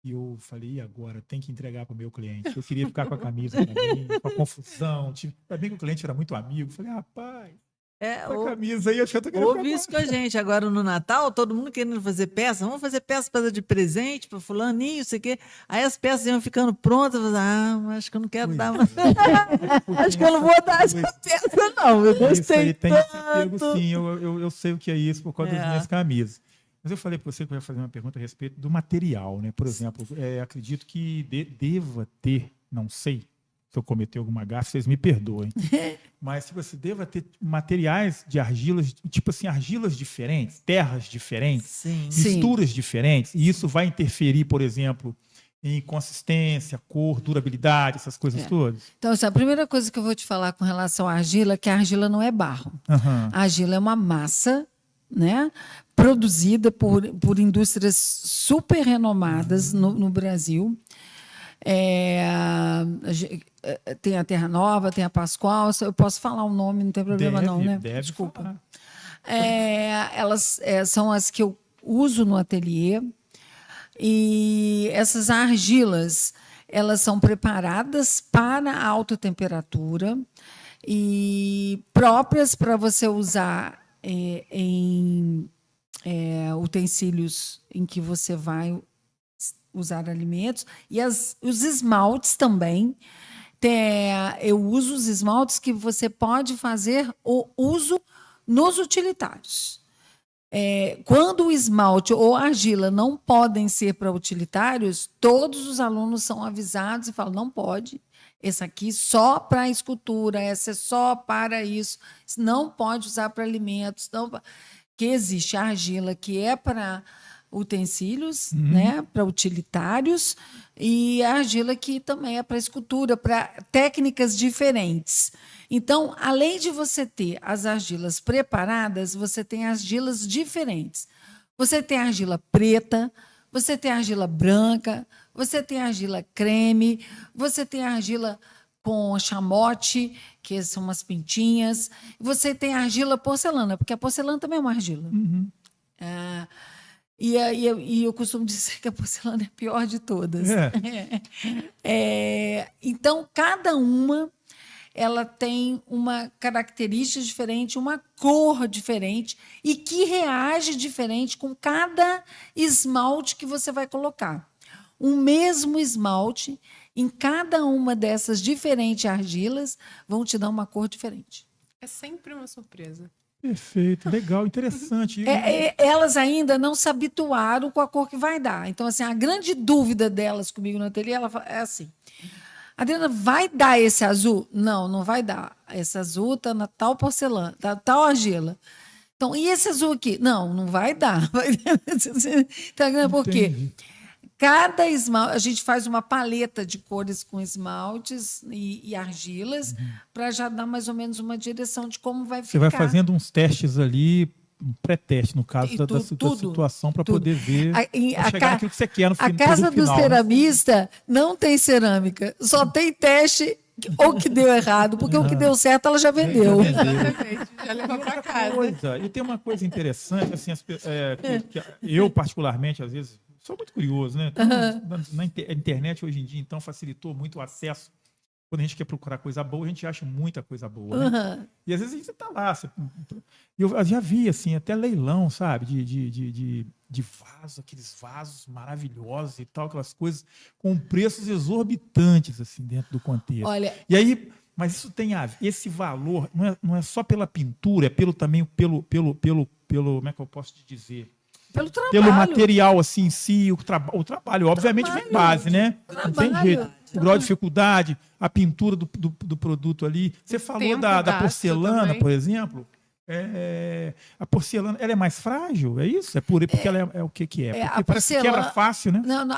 e eu falei, e agora? Tem que entregar para o meu cliente. Eu queria ficar com a camisa para mim, com a confusão. Ainda bem que o cliente era muito amigo. Falei, rapaz, a camisa aí, acho que eu tô querendo Ouve isso com a gente. Agora no Natal, todo mundo querendo fazer peça. Vamos fazer peça para dar de presente para fulaninho, sei o quê. Aí as peças iam ficando prontas. Acho que eu não quero dar mais. Acho que eu não vou dar essa peça, não. Eu gostei isso aí tem tanto. esse apego, sim. Eu sei o que é isso por causa das minhas camisas. Mas eu falei para você que eu ia fazer uma pergunta a respeito do material, né? Por exemplo, acredito que deva ter, não sei, se eu cometer alguma gafe, vocês me perdoem. Mas tipo assim, deva ter materiais de argilas, tipo assim, argilas diferentes, terras diferentes, Sim. misturas diferentes. E isso vai interferir, por exemplo, em consistência, cor, durabilidade, essas coisas todas? Então, assim, a primeira coisa que eu vou te falar com relação à argila é que a argila não é barro. Uhum. A argila é uma massa, né, produzida por indústrias super renomadas no Brasil. Tem a Terra Nova, tem a Pascoal. Eu posso falar o nome, não tem problema não, né? Desculpa. Elas são as que eu uso no ateliê. E essas argilas, elas são preparadas para alta temperatura e próprias para você usar em utensílios em que você vai usar alimentos. E os esmaltes também. Eu uso os esmaltes que você pode fazer o uso nos utilitários. Quando o esmalte ou a argila não podem ser para utilitários, todos os alunos são avisados e falam, não pode, esse aqui só para escultura, essa é só para isso, não pode usar para alimentos, não, que existe a argila que é para utensílios, né, para utilitários, e a argila que também é para escultura, para técnicas diferentes. Então, além de você ter as argilas preparadas, você tem argilas diferentes. Você tem argila preta, você tem argila branca, você tem argila creme, você tem argila com chamote, que são umas pintinhas, você tem argila porcelana, porque a porcelana também é uma argila. Uhum. E eu costumo dizer que a porcelana é a pior de todas. Então, cada uma ela tem uma característica diferente, uma cor diferente e que reage diferente com cada esmalte que você vai colocar. O mesmo esmalte, em cada uma dessas diferentes argilas, vão te dar uma cor diferente. É sempre uma surpresa. Perfeito, legal, interessante. Elas ainda não se habituaram com a cor que vai dar. Então, assim, a grande dúvida delas comigo no ateliê é assim: Adriana, vai dar esse azul? Não, não vai dar. Esse azul está na tal porcelana, tal argila. Então, e esse azul aqui? Não, não vai dar. Então, por quê? Cada esmalte, a gente faz uma paleta de cores com esmaltes e argilas para já dar mais ou menos uma direção de como vai ficar. Você vai fazendo uns testes ali, um pré-teste, no caso da situação, para poder ver, chegar naquilo que você quer no final. A casa do ceramista não tem cerâmica, só tem teste ou que deu errado, porque o que deu certo ela já vendeu. Já leva para casa. E tem uma coisa interessante, assim, que eu particularmente, às vezes, sou muito curioso, né? Então, a internet hoje em dia, então, facilitou muito o acesso. Quando a gente quer procurar coisa boa, a gente acha muita coisa boa, né? E às vezes a gente está lá. Eu já vi, assim, até leilão, sabe? De de vaso, aqueles vasos maravilhosos e tal, aquelas coisas com preços exorbitantes assim dentro do contexto. Olha, E aí, mas isso tem a ver, esse valor não é só pela pintura, é também pelo, como é que eu posso te dizer? pelo trabalho. Pelo material assim em si, o trabalho, obviamente, vem base, né? Não tem jeito. O grau de dificuldade, a pintura do produto ali. Você falou tempo da gasto porcelana, também. por exemplo. A porcelana, ela é mais frágil? É isso? É porque ela é o que é? Porque a parece que quebra fácil, né? Não,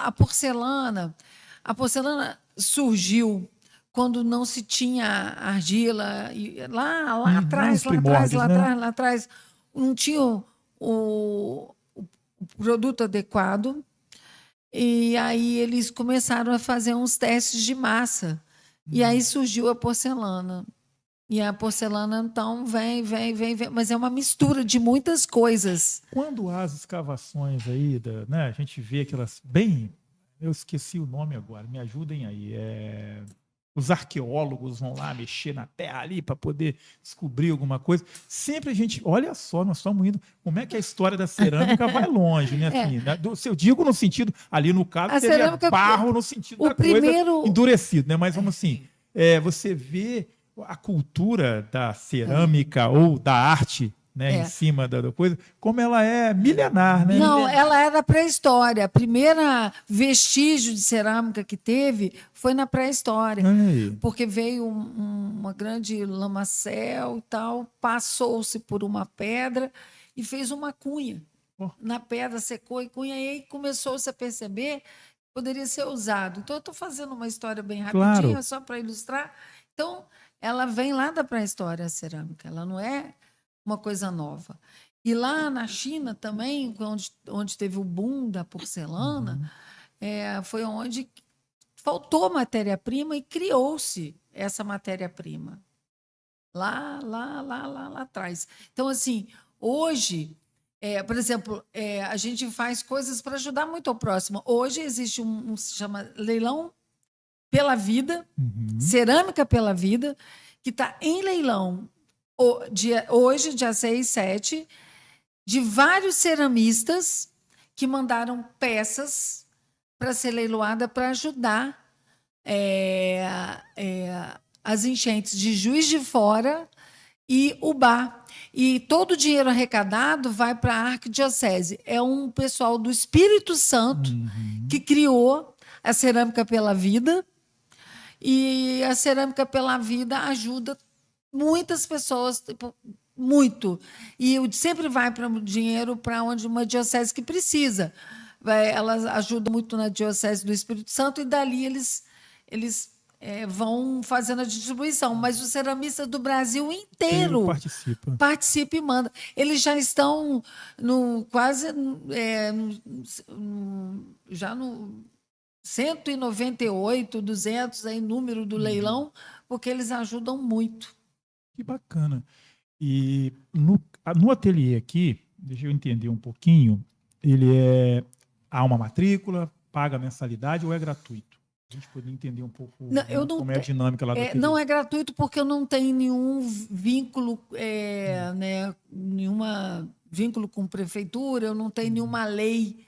a porcelana surgiu quando não se tinha argila, e lá atrás, nos primórdios, né? lá atrás, não tinha o produto adequado, e aí eles começaram a fazer uns testes de massa, e aí surgiu a porcelana. E a porcelana, então, vem, mas é uma mistura de muitas coisas. Quando há as escavações aí, né, a gente vê aquelas bem... Eu esqueci o nome agora, me ajudem aí. Os arqueólogos vão lá mexer na terra ali para poder descobrir alguma coisa. Sempre a gente... Olha só, nós estamos indo... Como é que a história da cerâmica vai longe, né? Assim, né? Eu digo no sentido... Ali, no caso, A seria cerâmica, barro no sentido da coisa endurecido, né? Mas vamos assim... você vê a cultura da cerâmica ou da arte, né, em cima da coisa, como ela é milenar, né? Não, ela é da pré-história. A primeira vestígio de cerâmica que teve foi na pré-história. Porque veio uma grande lamacel e tal, passou-se por uma pedra e fez uma cunha. Na pedra secou e cunha, e aí começou-se a perceber que poderia ser usado. Então, eu estou fazendo uma história bem rapidinha, só para ilustrar. Então, ela vem lá da pré-história, a cerâmica. Ela não é uma coisa nova. E lá na China também, onde teve o boom da porcelana, foi onde faltou matéria-prima e criou-se essa matéria-prima. Lá atrás. Então, assim, hoje, por exemplo, a gente faz coisas para ajudar muito ao próximo. Hoje existe se chama leilão pela vida, cerâmica pela vida, que está em leilão hoje, dia 6 e 7, de vários ceramistas que mandaram peças para ser leiloada para ajudar as enchentes de Juiz de Fora e Ubá. E todo o dinheiro arrecadado vai para a Arquidiocese. É um pessoal do Espírito Santo que criou a Cerâmica pela Vida. E a Cerâmica pela Vida ajuda muitas pessoas, muito. E sempre vai para o dinheiro para onde uma diocese que precisa. Elas ajudam muito na Diocese do Espírito Santo e dali eles vão fazendo a distribuição. Mas os ceramistas do Brasil inteiro participam e mandam. Eles já estão já no 198, 200 aí, número do leilão, porque eles ajudam muito. Que bacana. E no ateliê aqui, deixa eu entender um pouquinho, há uma matrícula, paga mensalidade ou é gratuito? A gente poderia entender um pouco como é a dinâmica lá do ateliê. Não é gratuito porque eu não tenho nenhum vínculo, vínculo com prefeitura, eu não tenho nenhuma lei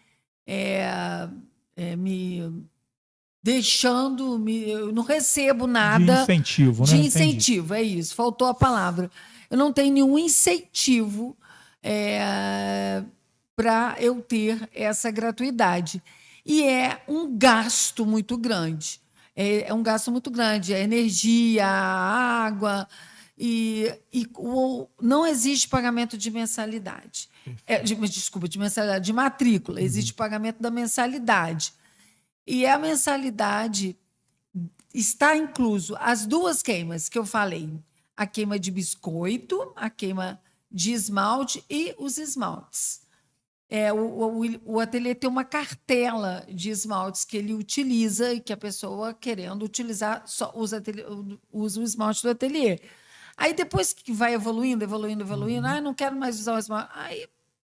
me deixando, eu não recebo nada. De incentivo, né? De incentivo, é isso, faltou a palavra. Eu não tenho nenhum incentivo para eu ter essa gratuidade. E é um gasto muito grande. É um gasto muito grande. A energia, a água. Não existe pagamento de mensalidade. De matrícula. Existe pagamento da mensalidade. E a mensalidade está incluso as duas queimas que eu falei. A queima de biscoito, a queima de esmalte e os esmaltes. O ateliê tem uma cartela de esmaltes que ele utiliza e que a pessoa, querendo utilizar, só usa o esmalte do ateliê. Aí, depois que vai evoluindo, não quero mais usar o esmalte. Aí,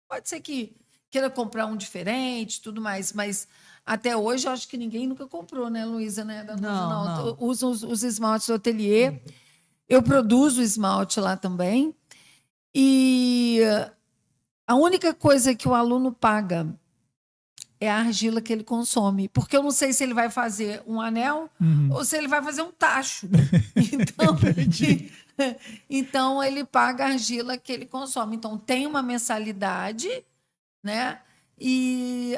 pode ser que queira comprar um diferente, tudo mais, mas até hoje, eu acho que ninguém nunca comprou, né, Luísa? Né? Não. Usam os esmaltes do ateliê. Eu produzo esmalte lá também. E a única coisa que o aluno paga é a argila que ele consome. Porque eu não sei se ele vai fazer um anel ou se ele vai fazer um tacho. Então, então ele paga a argila que ele consome. Então, tem uma mensalidade, né? E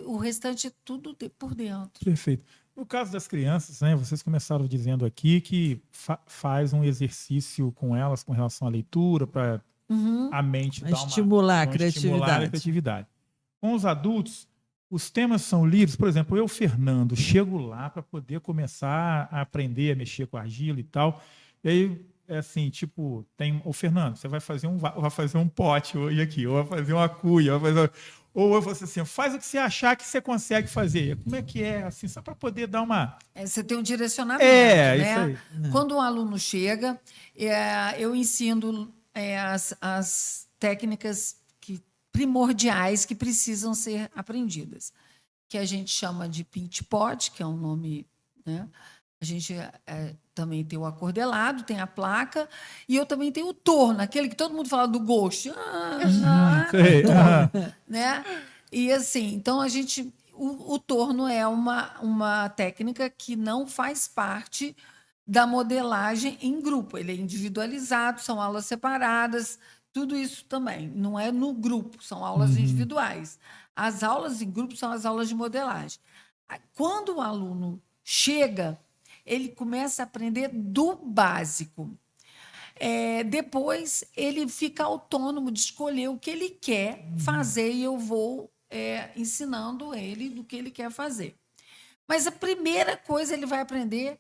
o restante é tudo por dentro. Perfeito. No caso das crianças, né, vocês começaram dizendo aqui que faz um exercício com elas com relação à leitura, para a mente dar estimular a estimular a criatividade. Com os adultos, os temas são livres. Por exemplo, eu, Fernando, chego lá para poder começar a aprender a mexer com argila e tal. E aí, é assim, tipo, tem o Fernando, você vai fazer um pote hoje aqui, ou vai fazer uma cuia, ou eu vou assim, faz o que você achar que você consegue fazer. Como é que é, assim, só para poder dar uma... Você tem um direcionamento, né? Isso aí. Quando um aluno chega, eu ensino as técnicas primordiais que precisam ser aprendidas, que a gente chama de pinch pot, que é um nome, né? A gente também tem o acordelado, tem a placa, e eu também tenho o torno, aquele que todo mundo fala do ghost. Né? E assim, então o torno é uma técnica que não faz parte da modelagem em grupo. Ele é individualizado, são aulas separadas, tudo isso também. Não é no grupo, são aulas individuais. As aulas em grupo são as aulas de modelagem. Quando o aluno chega, ele começa a aprender do básico. Depois, ele fica autônomo de escolher o que ele quer fazer e eu vou ensinando ele do que ele quer fazer. Mas a primeira coisa ele vai aprender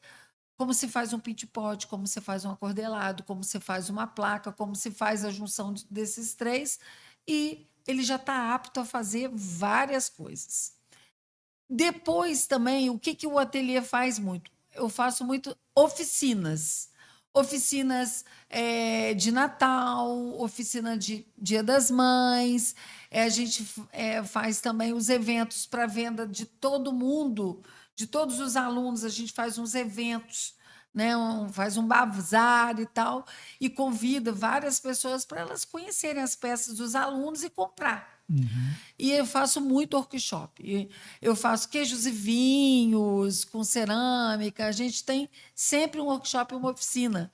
como se faz um pitch pot, como se faz um acordelado, como se faz uma placa, como se faz a junção desses três, e ele já está apto a fazer várias coisas. Depois também, o que o ateliê faz muito? Eu faço muito oficinas de Natal, oficina de Dia das Mães. A gente faz também os eventos para venda de todo mundo, de todos os alunos. A gente faz uns eventos, né? Faz um bazar e tal, e convida várias pessoas para elas conhecerem as peças dos alunos e comprar. E eu faço muito workshop. Eu faço queijos e vinhos com cerâmica. A gente tem sempre um workshop e uma oficina.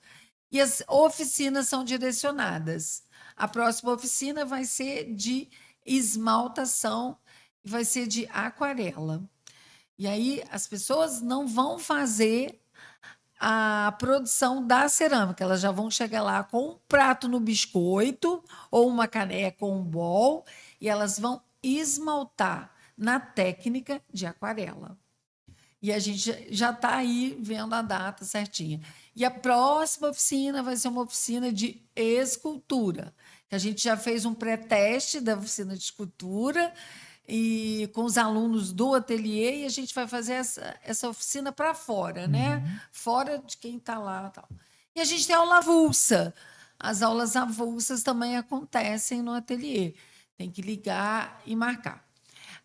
E as oficinas são direcionadas. A próxima oficina vai ser de esmaltação e vai ser de aquarela. E aí as pessoas não vão fazer a produção da cerâmica, elas já vão chegar lá com um prato no biscoito ou uma caneca ou um bol e elas vão esmaltar na técnica de aquarela. E a gente já está aí vendo a data certinha. E a próxima oficina vai ser uma oficina de escultura, que a gente já fez um pré-teste da oficina de escultura e com os alunos do ateliê, e a gente vai fazer essa oficina para fora, né? Fora de quem está lá. Tal. E a gente tem aula avulsa. As aulas avulsas também acontecem no ateliê. Tem que ligar e marcar.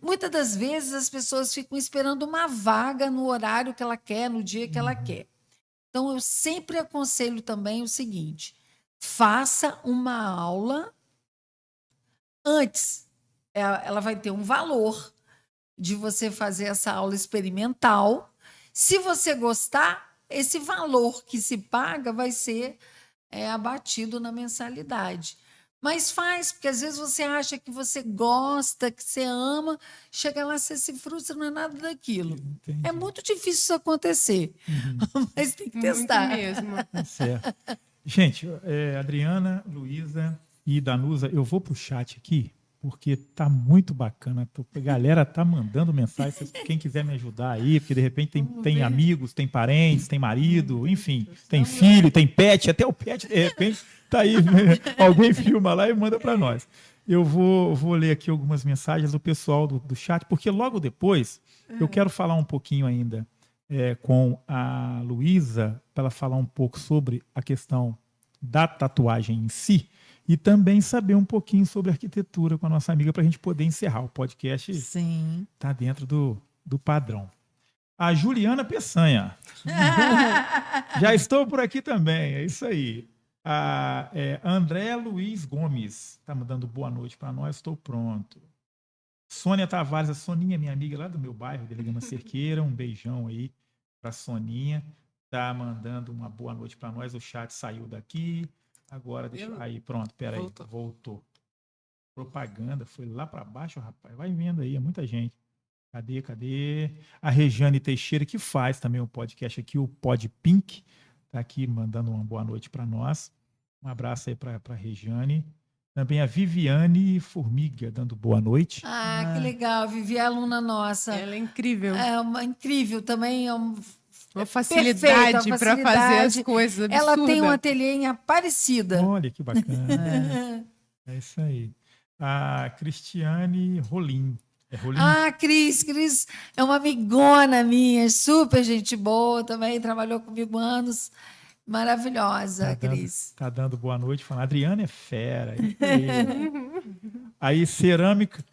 Muitas das vezes as pessoas ficam esperando uma vaga no horário que ela quer, no dia que ela quer. Então, eu sempre aconselho também o seguinte: faça uma aula antes. Ela vai ter um valor de você fazer essa aula experimental. Se você gostar, esse valor que se paga vai ser abatido na mensalidade. Mas faz, porque às vezes você acha que você gosta, que você ama, chega lá, você se frustra, não é nada daquilo. Entendi. É muito difícil isso acontecer, mas tem que testar. Muito mesmo. Certo. Gente, Adriana, Luísa e Danusa, eu vou para o chat aqui, porque tá muito bacana. A galera tá mandando mensagem. Quem quiser me ajudar aí, porque de repente tem amigos, tem parentes, tem marido, enfim, tem filho, tem pet, até o pet, de repente, tá aí. Alguém filma lá e manda para nós. Eu vou ler aqui algumas mensagens do pessoal do chat, porque logo depois eu quero falar um pouquinho ainda com a Luísa, para ela falar um pouco sobre a questão da tatuagem em si, e também saber um pouquinho sobre arquitetura com a nossa amiga para a gente poder encerrar o podcast. Sim. Está dentro do padrão. A Juliana Peçanha. Já estou por aqui também, é isso aí. A André Luiz Gomes está mandando boa noite para nós, estou pronto. Sônia Tavares, a Soninha, minha amiga lá do meu bairro, Delegama Cerqueira, um beijão aí para Soninha. Tá mandando uma boa noite para nós. O chat saiu daqui. Agora, aí, pronto, peraí, voltou. Propaganda, foi lá para baixo, rapaz. Vai vendo aí, é muita gente. Cadê? A Regiane Teixeira, que faz também o podcast aqui, o Pod Pink, tá aqui mandando uma boa noite para nós. Um abraço aí para a Regiane. Também a Viviane Formiga, dando boa noite. Que legal. Vivi é aluna nossa. Ela é incrível. Incrível também. Uma facilidade para fazer as coisas absurdas. Ela tem um ateliê em Aparecida. Olha, que bacana. É isso aí. A Cristiane Rolim. É Rolim? Cris é uma amigona minha, super gente boa também, trabalhou comigo anos. Maravilhosa, Cris. Tá dando boa noite, falando, Adriana é fera. Aí, cerâmica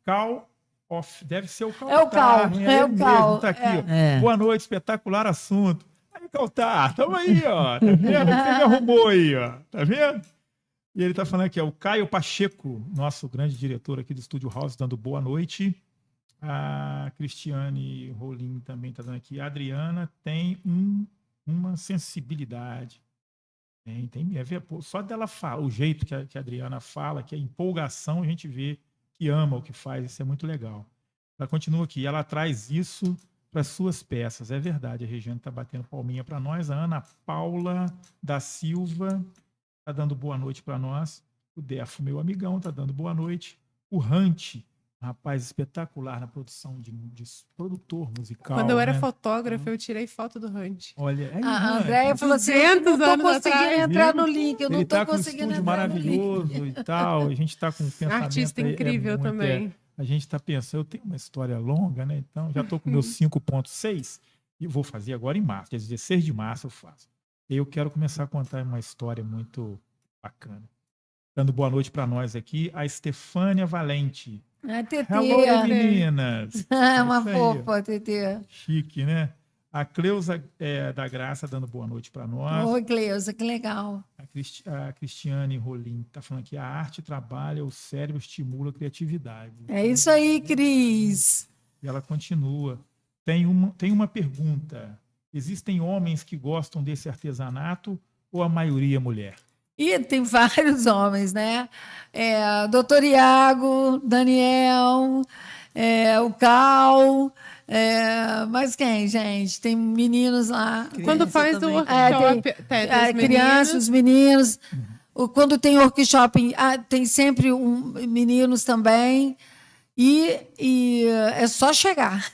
Cal Off, deve ser o Caltar. É o Cal, é o Cal. Tá aqui, ó. Boa noite, espetacular assunto. Aí, Caltar, tamo aí, ó. Tá vendo? Você me arrumou aí, ó. Tá vendo? E ele tá falando aqui, ó, o Caio Pacheco, nosso grande diretor aqui do Estúdio House, dando boa noite. A Cristiane Rolim também tá dando aqui. A Adriana tem uma sensibilidade. Tem só dela falar, o jeito que a Adriana fala, que a empolgação, a gente vê que ama o que faz, isso é muito legal. Ela continua aqui, ela traz isso para suas peças, é verdade, a Regiane está batendo palminha para nós, a Ana Paula da Silva está dando boa noite para nós, o Defo, meu amigão, está dando boa noite, o Hunt, um rapaz espetacular na produção de produtor musical. Quando eu era fotógrafa, eu tirei foto do Hunt. Olha, a Andréia falou assim, eu não estou conseguindo entrar no link, eu não estou conseguindo entrar no link. Ele está com um estúdio maravilhoso e tal, a gente está com um pensamento... Artista incrível também. A gente está pensando, eu tenho uma história longa, né? Então, já estou com meus 5.6 e vou fazer agora em março, dia 16 de março eu faço. E eu quero começar a contar uma história muito bacana. Dando boa noite para nós aqui, a Estefânia Valente. Tetê. Hello, meninas! Uma fofa, Tetê. Chique, né? A Cleusa da Graça dando boa noite para nós. Oi, Cleusa, que legal. A Cristiane Rolim está falando que a arte trabalha, o cérebro estimula a criatividade. É isso aí, Cris. E ela continua. Tem uma pergunta. Existem homens que gostam desse artesanato ou a maioria mulher? E tem vários homens, né? Doutor Iago, Daniel, o Cal, mas quem, gente? Tem meninos lá. Quando faz o workshop, tem crianças, meninos. Quando tem workshop, tem sempre meninos também. E é só chegar.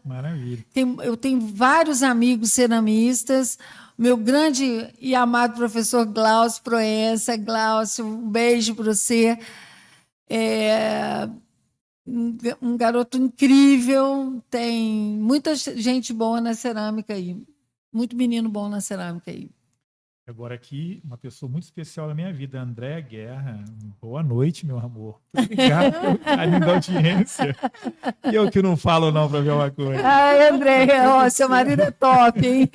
Maravilha. Eu tenho vários amigos ceramistas. Meu grande e amado professor Glaucio Proença. Glaucio, um beijo para você. Um garoto incrível. Tem muita gente boa na cerâmica aí. Muito menino bom na cerâmica aí. Agora aqui, uma pessoa muito especial na minha vida, Andréa Guerra. Boa noite, meu amor. Obrigado pelo carinho da audiência. E eu que não falo não para ver uma coisa. Ai, Andréa, seu marido é top, hein?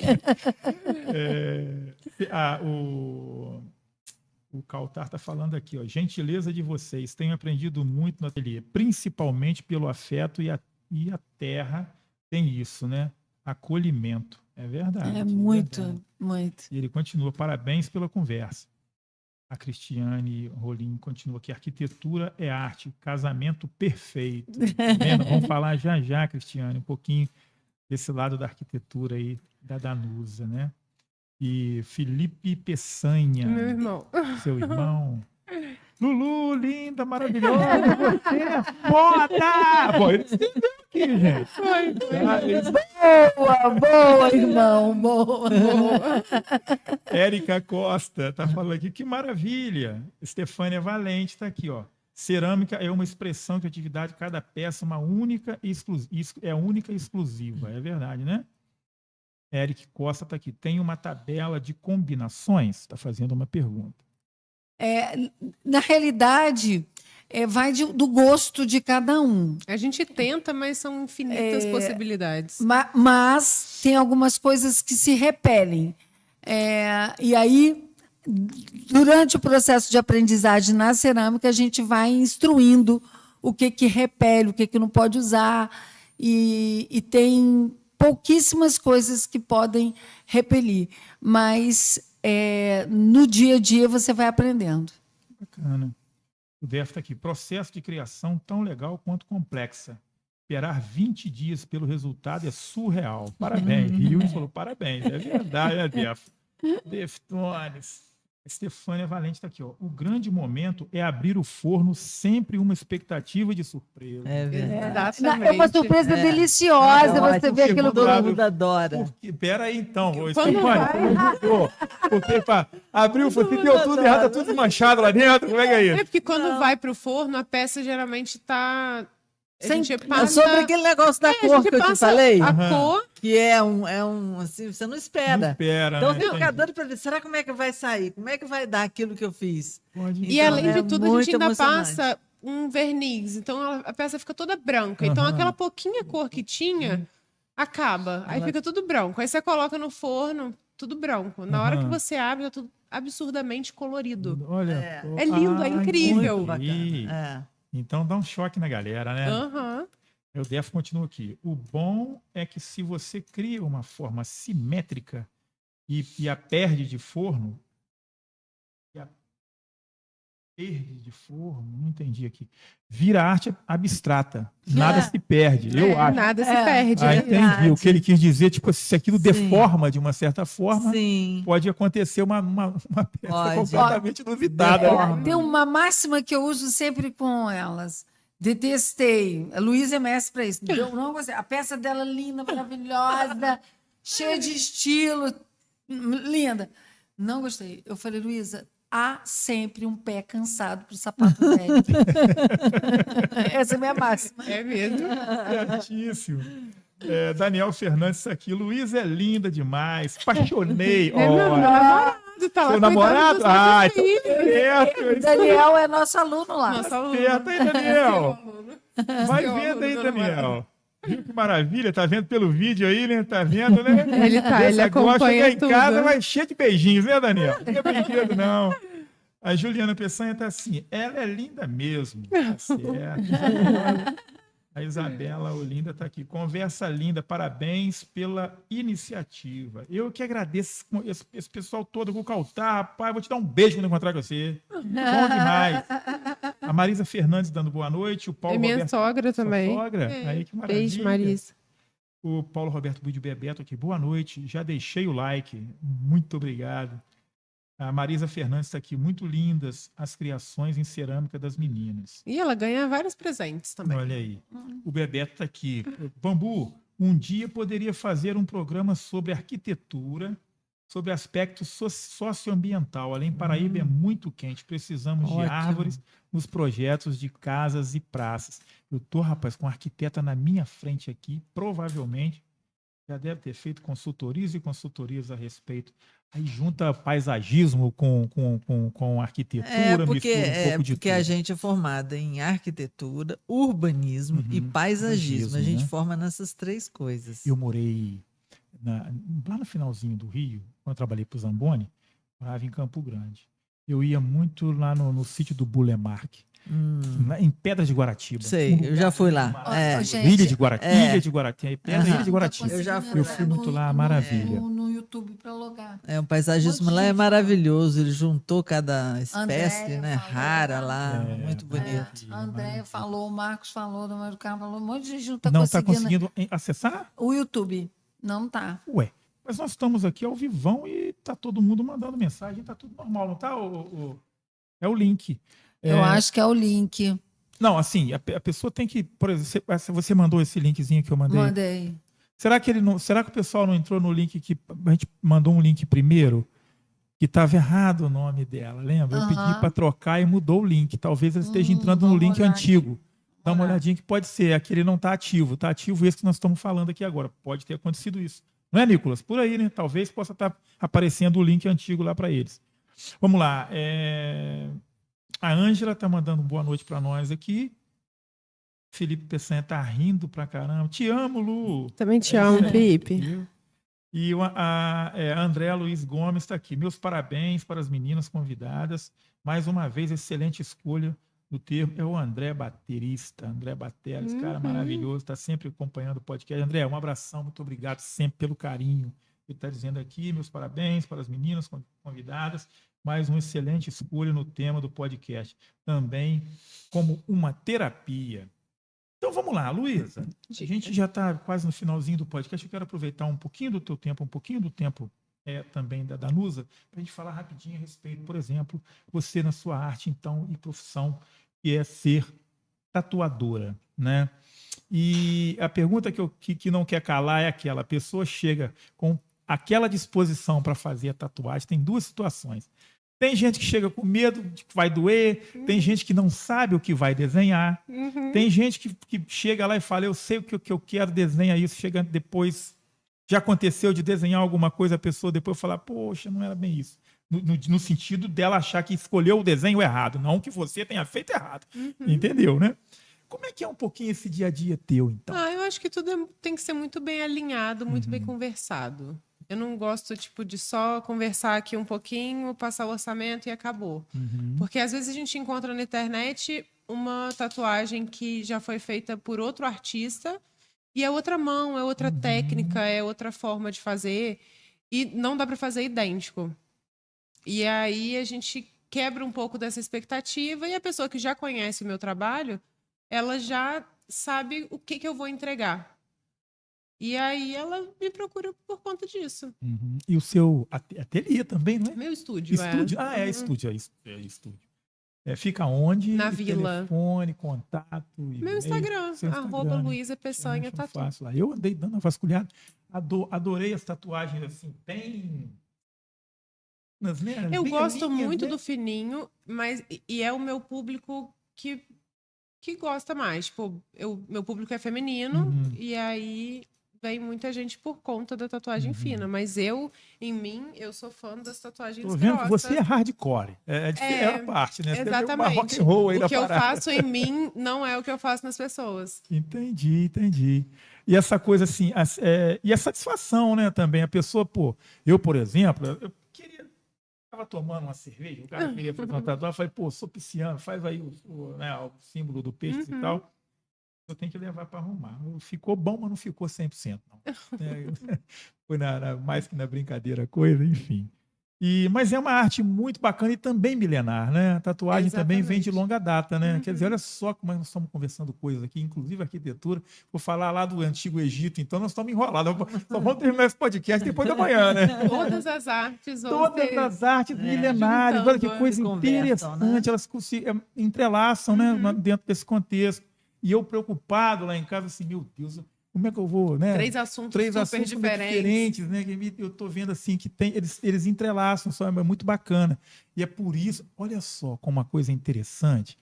O Caltar está falando aqui, ó, gentileza de vocês. Tenho aprendido muito no ateliê, principalmente pelo afeto e a terra tem isso, né? Acolhimento. É verdade. É muito, verdade. Muito. E ele continua, parabéns pela conversa. A Cristiane Rolim continua aqui, arquitetura é arte, casamento perfeito. Vamos falar já, Cristiane, um pouquinho desse lado da arquitetura aí, da Danusa, né? E Felipe Peçanha. Meu irmão. Seu irmão. Lulu, linda, maravilhosa, você é foda! Pô, ele escreveu aqui, gente. Boa, irmão, boa. Érica Costa tá falando aqui, que maravilha. Estefânia Valente está aqui, ó. Cerâmica é uma expressão de atividade, cada peça uma única e exclusiva. É verdade, né? Eric Costa está aqui. Tem uma tabela de combinações? Está fazendo uma pergunta. Na realidade, vai do gosto de cada um. A gente tenta, mas são infinitas possibilidades. Mas tem algumas coisas que se repelem. E aí, durante o processo de aprendizagem na cerâmica, a gente vai instruindo o que que repele, o que que não pode usar. E tem pouquíssimas coisas que podem repelir. Mas no dia a dia você vai aprendendo. Bacana. O Def está aqui. Processo de criação tão legal quanto complexa. Esperar 20 dias pelo resultado é surreal. Parabéns. Rio e falou parabéns. É verdade, né, Def? Deftones. Estefânia Valente está aqui. Ó. O grande momento é abrir o forno, sempre uma expectativa de surpresa. É verdade. É uma surpresa deliciosa você ver aquilo Todo tudo. mundo adora. Pera aí, então. Ô, Quando Estefânia, porque para abrir o forno, se deu tudo errado, tá tudo desmanchado lá dentro. Como é que é isso? É porque quando vai pro forno, a peça geralmente tá. A Sem- gente É passa. sobre aquele negócio da a cor gente que eu te passa falei, A Aham. cor. que é um assim, você não Não espera. espera, Então né? você fica Entendi. doido para ver, será como é que vai sair? Como é que vai dar aquilo que eu fiz? Pode- E Então, além é de tudo, a muito gente ainda emocionante. passa um verniz. Então a peça fica toda branca. Então Aham. aquela pouquinha cor que tinha acaba. Aí fica tudo branco. Aí você coloca no forno, tudo branco. Na hora que Aham. você abre, tá tudo absurdamente colorido. Olha. É. É lindo, é incrível. Muito bacana. Então dá um choque na galera, né? Aham. O Def continua aqui. O bom é que se você cria uma forma simétrica e a perde de forno, não entendi aqui, vira arte abstrata. Nada se perde, eu acho. Nada se É. perde. Ah, né? entendi. verdade. O que ele quis dizer, tipo, se aquilo Sim. deforma de uma certa forma, Sim. pode acontecer uma peça Pode. completamente duvidada. né? Deforma. Tem uma máxima que eu uso sempre com elas. Detestei. A Luísa é mestre para isso. Eu não gostei. A peça dela linda, maravilhosa, cheia de estilo, linda. Não gostei. Eu falei, Luísa, há sempre um pé cansado para o sapato velho. Essa é a minha máxima. É mesmo. Certíssimo. Daniel Fernandes está aqui. Luísa é linda demais. Apaixonei. É meu Olha. namorado, tá lá Seu cuidando namorado? dos nossos Ah, então filhos. certo. O Daniel é nosso aluno lá. Nossa, aluno. Certo aí, Daniel. Vai Seu vendo aluno, aí, meu Daniel. Viu que maravilha? Tá vendo pelo vídeo aí, né? Tá vendo, né? Ele tá, ele Agora acompanha chegar em tudo. casa, vai cheio de beijinhos, né, Daniel? Não é brinquedo, não. A Juliana Peçanha tá assim, ela é linda mesmo. Tá certo. A Isabela Olinda tá aqui. Conversa linda, parabéns pela iniciativa. Eu que agradeço esse pessoal todo, vou caltar, rapaz, vou te dar um beijo quando encontrar com você. Bom demais. A Marisa Fernandes dando boa noite, o Paulo É minha Roberto... sogra Sua também. sogra? É. Aí, que maravilha. Beijo, Marisa. O Paulo Roberto Budio Bebeto aqui, boa noite, já deixei o like, muito obrigado. A Marisa Fernandes está aqui, muito lindas as criações em cerâmica das meninas. E ela ganha vários presentes também. Olha aí, o Bebeto está aqui. Bambu, um dia poderia fazer um programa sobre arquitetura, sobre aspecto socioambiental. Além Paraíba é muito quente, precisamos de Ótimo. árvores nos projetos de casas e praças. Eu tô, rapaz, com a arquiteta na minha frente aqui, provavelmente já deve ter feito consultorias e consultorias a respeito. Aí junta paisagismo com arquitetura, Porque, mistura um pouco de porque tudo. a gente é formada em arquitetura, urbanismo e paisagismo. A paisagismo, gente né? forma nessas três coisas. Eu morei lá no finalzinho do Rio, quando eu trabalhei para o Zamboni, morava em Campo Grande. Eu ia muito lá no sítio do Bulemark, em Pedras de Guaratiba. Sei, eu já fui lá. Ó, É. gente, Ilha de Guaratiba, É. Ilha de Guaratiba, Pedra Ilha de Guaratiba. Eu já fui Eu fui muito lá, maravilha. No YouTube para logar. O paisagismo Um monte lá de é gente maravilhoso. Ele juntou cada espécie, Andréia né? falou. Rara lá, muito É, bonito. a Andréia falou, o Marcos falou, o Mário Carlos falou, um monte de gente não está Não está conseguindo. conseguindo acessar? O YouTube não tá. Ué, mas nós estamos aqui ao vivão e tá todo mundo mandando mensagem, tá tudo normal, não tá? É o link. Eu acho que é o link. Não, assim, a pessoa tem que, por exemplo, você mandou esse linkzinho que eu mandei. Mandei. Será que o pessoal não entrou no link que a gente mandou um link primeiro que estava errado o nome dela, lembra? Eu pedi Aham. para trocar e mudou o link. Talvez ele esteja entrando no vamos link olhar antigo. Dá uma olhar. olhadinha que pode ser, aquele não está ativo. Está ativo esse que nós estamos falando aqui agora. Pode ter acontecido isso. Não é, Nicolas? Por aí, né? Talvez possa estar aparecendo o link antigo lá para eles. Vamos lá. A Ângela está mandando boa noite para nós aqui. Felipe Peçanha está rindo pra caramba. Te amo, Lu. Também te amo, Felipe. Viu? E a André Luiz Gomes está aqui. Meus parabéns para as meninas convidadas. Mais uma vez, excelente escolha do termo, é o André Baterista, André Batera, esse cara maravilhoso, está sempre acompanhando o podcast. André, um abração, muito obrigado sempre pelo carinho. Ele está dizendo aqui, meus parabéns para as meninas convidadas, mais uma excelente escolha no tema do podcast, também como uma terapia. Então vamos lá, Luísa, a gente já está quase no finalzinho do podcast, eu quero aproveitar um pouquinho do teu tempo, um pouquinho do tempo também da Danusa, para a gente falar rapidinho a respeito, por exemplo, você na sua arte, então, e profissão, que é ser tatuadora, né? E a pergunta que não quer calar é aquela: a pessoa chega com aquela disposição para fazer a tatuagem, tem duas situações. Tem gente que chega com medo de que vai doer, tem gente que não sabe o que vai desenhar, tem gente que chega lá e fala, eu sei o que eu quero, desenha isso, chega depois... Já aconteceu de desenhar alguma coisa, a pessoa depois falar, poxa, não era bem isso. No sentido dela achar que escolheu o desenho errado, não que você tenha feito errado. Entendeu, né? Como é que é um pouquinho esse dia a dia teu, então? Eu acho que tudo tem que ser muito bem alinhado, muito bem conversado. Eu não gosto, tipo, de só conversar aqui um pouquinho, passar o orçamento e acabou. Porque às vezes a gente encontra na internet uma tatuagem que já foi feita por outro artista e é outra mão, é outra técnica, é outra forma de fazer. E não dá para fazer idêntico. E aí a gente quebra um pouco dessa expectativa e a pessoa que já conhece o meu trabalho, ela já sabe o que eu vou entregar. E aí ela me procura por conta disso. E o seu ateliê também, não é? Meu estúdio, Estúdio? Estúdio, estúdio. Fica onde? Na Vila. Telefone, contato, Meu Instagram, @Luísa Peçanha Tatu. Fácil lá. Eu andei dando uma vasculhada, adorei as tatuagens assim, bem... Eu gosto muito do fininho, mas é o meu público que gosta mais. Tipo, meu público é feminino, e aí vem muita gente por conta da tatuagem fina. Mas eu sou fã das tatuagens grossas. Tô vendo que você é hardcore. É a parte, né? Exatamente. Você tem uma rock and roll aí o na que parada. eu faço em mim não é o que eu faço nas pessoas. Entendi. E essa coisa assim, e a satisfação, né, também. A pessoa, eu, por exemplo, eu queria... Estava tomando uma cerveja, o cara queria fazer uma tatuagem, eu falei, sou pisciano, faz aí o símbolo do peixe e tal. Eu tenho que levar para arrumar. Ficou bom, mas não ficou 100%, não. Foi mais que na brincadeira a coisa, enfim. Mas é uma arte muito bacana e também milenar, né? A tatuagem também vem de longa data, né? Quer dizer, olha só como nós estamos conversando coisas aqui, inclusive arquitetura. Vou falar lá do Antigo Egito, então nós estamos enrolados. Só vamos terminar esse podcast depois da manhã, né? Todas as artes milenares. Olha que coisa interessante. Né? Elas se entrelaçam, né? Dentro desse contexto. E eu preocupado lá em casa, assim, meu Deus, como é que eu vou, né? Três assuntos super diferentes, né? Eu estou vendo assim que eles entrelaçam, só é muito bacana. E é por isso, olha só como uma coisa interessante,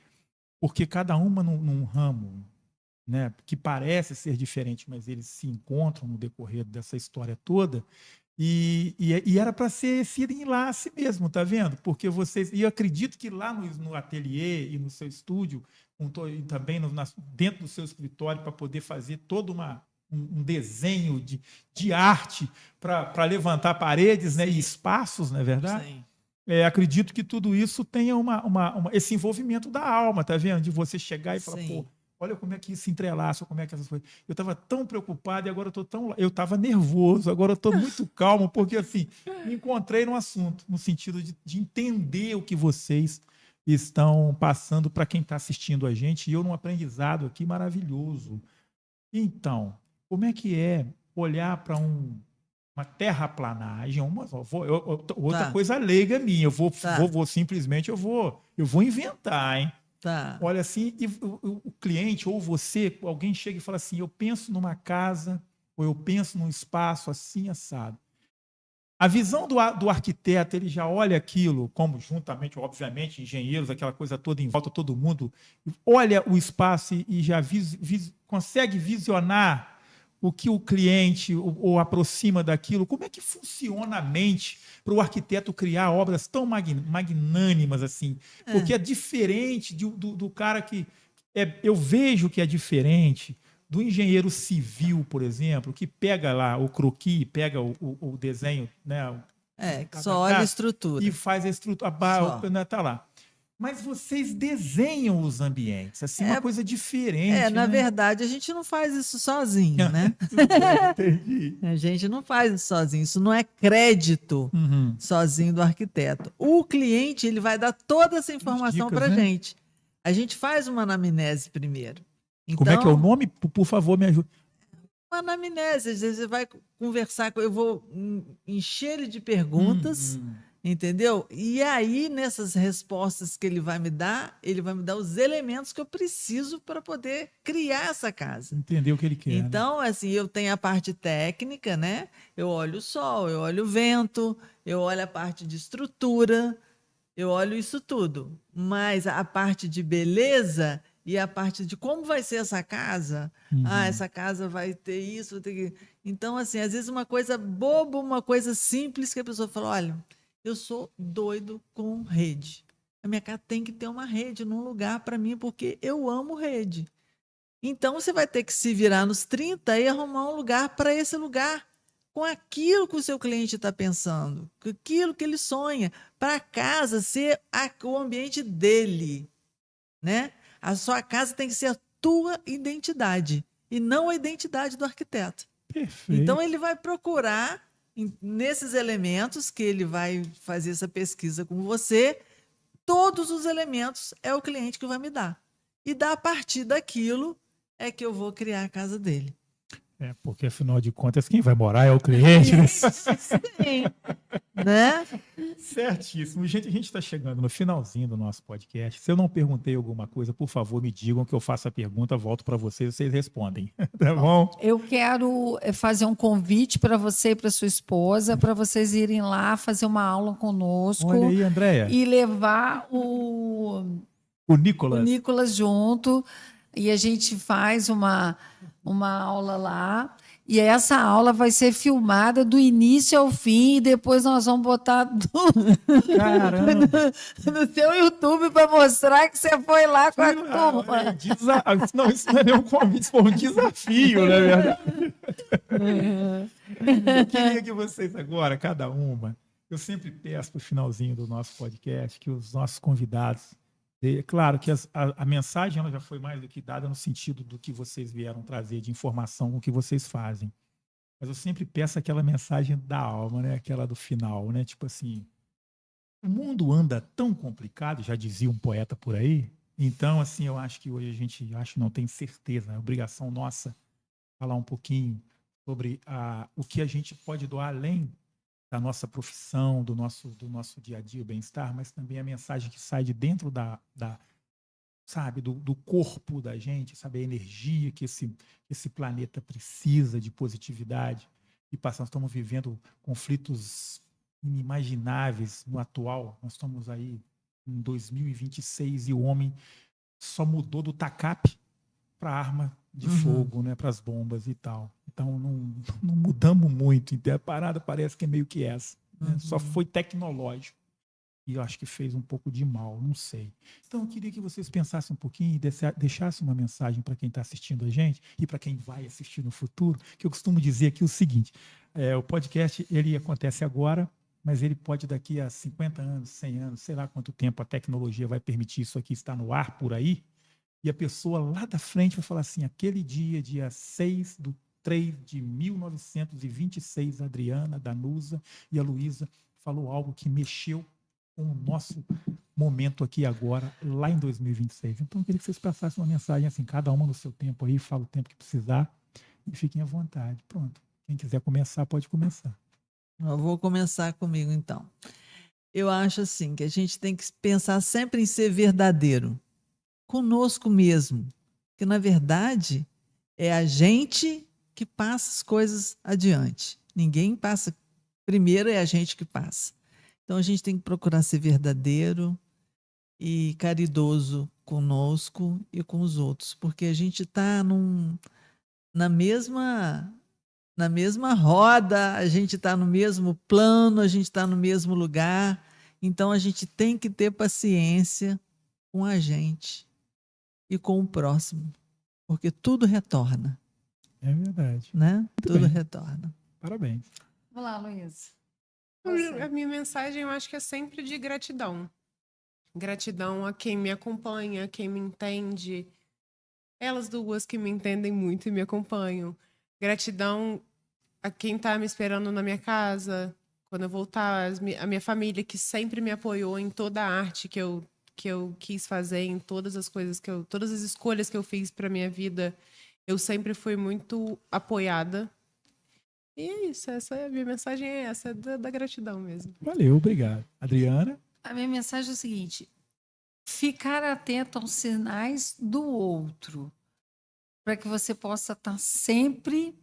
porque cada uma num ramo, né, que parece ser diferente, mas eles se encontram no decorrer dessa história toda. E era para ser esse enlace mesmo, tá vendo? Porque e eu acredito que lá no ateliê e no seu estúdio, e também dentro do seu escritório, para poder fazer todo um desenho de arte para levantar paredes, né, e espaços, não é verdade? Sim. Acredito que tudo isso tenha esse envolvimento da alma, tá vendo? De você chegar e falar, olha como é que isso entrelaça, como é que essas coisas... Eu estava tão preocupado e agora eu estava nervoso, agora eu estou muito calmo, porque assim, me encontrei no assunto, no sentido de entender o que vocês estão passando para quem está assistindo a gente, e eu num aprendizado aqui maravilhoso. Então, como é que é olhar para uma terraplanagem, outra coisa leiga minha, simplesmente eu vou inventar, hein? Tá. Olha assim, e o cliente ou você, alguém chega e fala assim, eu penso numa casa, ou eu penso num espaço assim, assado. A visão do arquiteto, ele já olha aquilo, como juntamente, obviamente, engenheiros, aquela coisa toda em volta, todo mundo olha o espaço e já consegue visionar o que o cliente ou aproxima daquilo. Como é que funciona a mente para o arquiteto criar obras tão magnânimas assim? Porque é diferente do cara que... eu vejo que é diferente do engenheiro civil, por exemplo, que pega lá o croquis, pega o desenho, né? Que só olha a estrutura. E faz a estrutura, tá lá. Mas vocês desenham os ambientes, assim, uma coisa diferente, Na né? verdade, a gente não faz isso sozinho, né? Entendi. A gente não faz isso sozinho. Isso não é crédito Uhum. sozinho do arquiteto. O cliente, ele vai dar toda essa informação dicas, para a né? gente. A gente faz uma anamnese primeiro. Como é que é o Então, nome? Por favor, me ajude. uma anamnese, às vezes você vai conversar, eu vou encher ele de perguntas, entendeu? E aí, nessas respostas que ele vai me dar os elementos que eu preciso para poder criar essa casa. Entender o que ele quer. Né? Então, assim, eu tenho a parte técnica, né? Eu olho o sol, eu olho o vento, eu olho a parte de estrutura, eu olho isso tudo. Mas a parte de beleza e a parte de como vai ser essa casa, essa casa vai ter isso, vai ter que... Então, assim, às vezes uma coisa boba, uma coisa simples que a pessoa fala, olha, eu sou doido com rede. A minha casa tem que ter uma rede num lugar para mim, porque eu amo rede. Então, você vai ter que se virar nos 30 e arrumar um lugar para esse lugar, com aquilo que o seu cliente está pensando, com aquilo que ele sonha, para a casa ser o ambiente dele, né? A sua casa tem que ser a tua identidade e não a identidade do arquiteto. Perfeito. Então, ele vai procurar, nesses elementos que ele vai fazer essa pesquisa com você, todos os elementos é o cliente que vai me dar. E a partir daquilo é que eu vou criar a casa dele. Porque, afinal de contas, quem vai morar é o cliente. Né? Sim. Né? Certíssimo. Gente, a gente está chegando no finalzinho do nosso podcast. Se eu não perguntei alguma coisa, por favor, me digam que eu faço a pergunta, volto para vocês, vocês respondem. Tá bom? Eu quero fazer um convite para você e para sua esposa, para vocês irem lá fazer uma aula conosco. Olha aí, Andréia. E levar o Nicolas junto. E a gente faz uma aula lá. E essa aula vai ser filmada do início ao fim. E depois nós vamos botar no seu YouTube para mostrar que você foi lá com a turma. Não, isso não é nenhum convite, isso foi um desafio, na verdade. Eu queria que vocês agora, cada uma, eu sempre peço para o finalzinho do nosso podcast que os nossos convidados... Claro que a mensagem ela já foi mais do que dada no sentido do que vocês vieram trazer de informação com o que vocês fazem. Mas eu sempre peço aquela mensagem da alma, né? Aquela do final, né? Tipo assim, o mundo anda tão complicado, já dizia um poeta por aí. Então, assim, eu acho que hoje a gente não tem certeza, é obrigação nossa falar um pouquinho sobre o que a gente pode doar além da nossa profissão, do nosso dia a dia, o bem-estar, mas também a mensagem que sai de dentro sabe, do corpo da gente, sabe, a energia que esse planeta precisa de positividade. E nós estamos vivendo conflitos inimagináveis no atual. Nós estamos aí em 2026 e o homem só mudou do tacape para a arma de fogo, né, para as bombas e tal. Então, não mudamos muito. Então, a parada parece que é meio que essa. Né? Só foi tecnológico. E eu acho que fez um pouco de mal, não sei. Então, eu queria que vocês pensassem um pouquinho e deixassem uma mensagem para quem está assistindo a gente e para quem vai assistir no futuro, que eu costumo dizer aqui o seguinte, o podcast, ele acontece agora, mas ele pode daqui a 50 anos, 100 anos, sei lá quanto tempo a tecnologia vai permitir isso aqui estar no ar por aí, e a pessoa lá da frente vai falar assim, aquele dia 6/3/1926, a Adriana, a Danusa e a Luísa falou algo que mexeu com o nosso momento aqui agora, lá em 2026. Então, eu queria que vocês passassem uma mensagem assim, cada uma no seu tempo aí, fala o tempo que precisar e fiquem à vontade. Pronto. Quem quiser começar, pode começar. Eu vou começar comigo, então. Eu acho assim, que a gente tem que pensar sempre em ser verdadeiro. Conosco mesmo. Que, na verdade, é a gente que passa as coisas adiante. Ninguém passa. Primeiro é a gente que passa. Então, a gente tem que procurar ser verdadeiro e caridoso conosco e com os outros, porque a gente está na mesma roda, a gente está no mesmo plano, a gente está no mesmo lugar. Então, a gente tem que ter paciência com a gente e com o próximo, porque tudo retorna. É verdade. Né? Tudo retorna. Parabéns. Vamos lá, Luísa. A minha mensagem, eu acho que é sempre de gratidão. Gratidão a quem me acompanha, quem me entende. Elas duas que me entendem muito e me acompanham. Gratidão a quem está me esperando na minha casa, quando eu voltar, a minha família que sempre me apoiou em toda a arte que eu quis fazer, em todas as coisas todas as escolhas que eu fiz para minha vida, eu sempre fui muito apoiada. E é isso, a minha mensagem é essa, da gratidão mesmo. Valeu, obrigado. Adriana? A minha mensagem é o seguinte: ficar atento aos sinais do outro, para que você possa estar sempre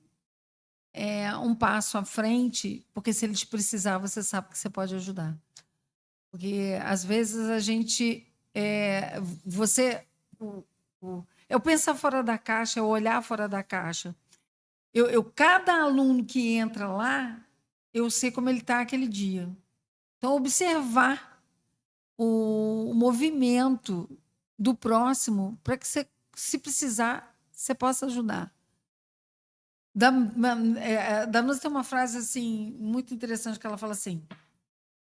um passo à frente, porque se ele te precisar, você sabe que você pode ajudar. Porque, às vezes, a gente... é o pensar fora da caixa, é o olhar fora da caixa. Cada aluno que entra lá, eu sei como ele está aquele dia. Então, observar o movimento do próximo para que você, se precisar, você possa ajudar. Danusa tem uma frase assim, muito interessante, que ela fala assim: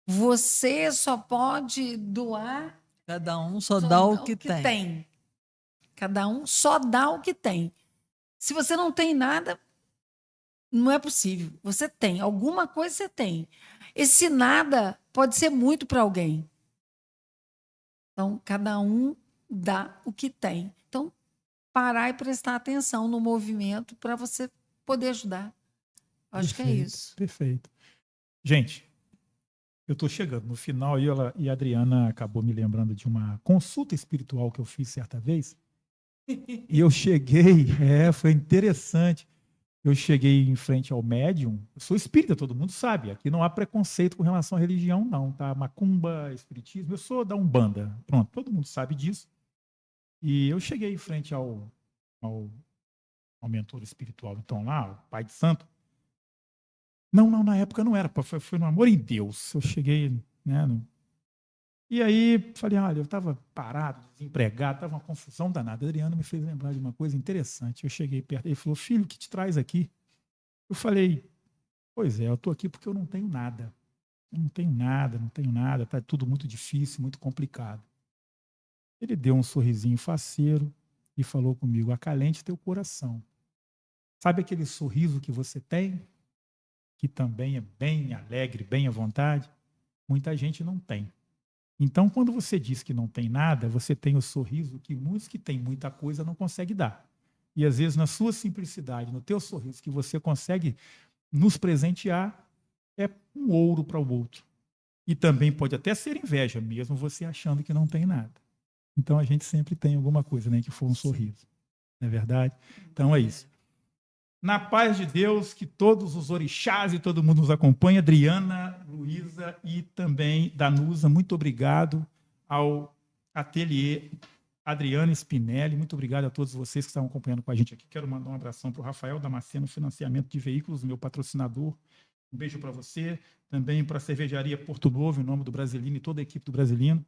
você só pode doar... Cada um só dá o que tem. Cada um só dá o que tem. Se você não tem nada, não é possível. Você tem. Alguma coisa você tem. Esse nada pode ser muito para alguém. Então, cada um dá o que tem. Então, parar e prestar atenção no movimento para você poder ajudar. Acho que é isso. Perfeito. Gente, eu estou chegando no final e a Adriana acabou me lembrando de uma consulta espiritual que eu fiz certa vez. E eu cheguei, foi interessante. Eu cheguei em frente ao médium. Eu sou espírita, todo mundo sabe. Aqui não há preconceito com relação à religião, não, tá? Macumba, espiritismo. Eu sou da Umbanda. Pronto, todo mundo sabe disso. E eu cheguei em frente ao mentor espiritual, então lá, o Pai de Santo. Não, na época não era, foi no Amor em Deus. Eu cheguei, né? E aí falei, olha, eu estava parado, desempregado, estava uma confusão danada. A Adriana me fez lembrar de uma coisa interessante. Eu cheguei perto, ele falou, filho, o que te traz aqui? Eu falei, pois é, eu estou aqui porque eu não tenho nada. Eu não tenho nada, está tudo muito difícil, muito complicado. Ele deu um sorrisinho faceiro e falou comigo, acalente teu coração. Sabe aquele sorriso que você tem, que também é bem alegre, bem à vontade? Muita gente não tem. Então, quando você diz que não tem nada, você tem o sorriso que muitos que têm muita coisa não conseguem dar. E, às vezes, na sua simplicidade, no teu sorriso, que você consegue nos presentear, é um ouro para o outro. E também pode até ser inveja, mesmo você achando que não tem nada. Então, a gente sempre tem alguma coisa, né, que for um sorriso. Não é verdade? Então, é isso. Na paz de Deus, que todos os orixás e todo mundo nos acompanhe. Adriana, Luísa e também Danusa, muito obrigado ao Ateliê Adriana Spinelli, muito obrigado a todos vocês que estão acompanhando com a gente aqui. Quero mandar um abração para o Rafael Damasceno, financiamento de veículos, meu patrocinador. Um beijo para você, também para a Cervejaria Porto Novo, em nome do Brasilino e toda a equipe do Brasilino.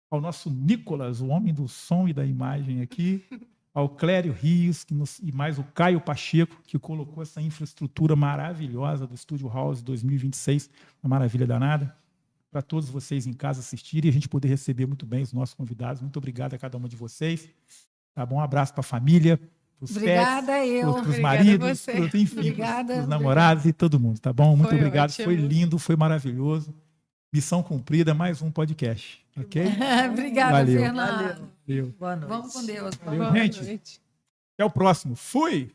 Ao nosso Nicolas, o homem do som e da imagem aqui. Ao Clério Rios, e mais o Caio Pacheco, que colocou essa infraestrutura maravilhosa do Estúdio House 2026, uma maravilha danada, para todos vocês em casa assistirem e a gente poder receber muito bem os nossos convidados. Muito obrigado a cada um de vocês. Tá bom? Um abraço para a família, para os pets, para os maridos, para os namorados e todo mundo, tá bom? Muito obrigado, ótimo. Foi lindo, foi maravilhoso. Missão cumprida, mais um podcast, ok? Obrigada, valeu. Fernando. Valeu. Boa noite. Vamos com Deus. Valeu, gente. Até o próximo. Fui!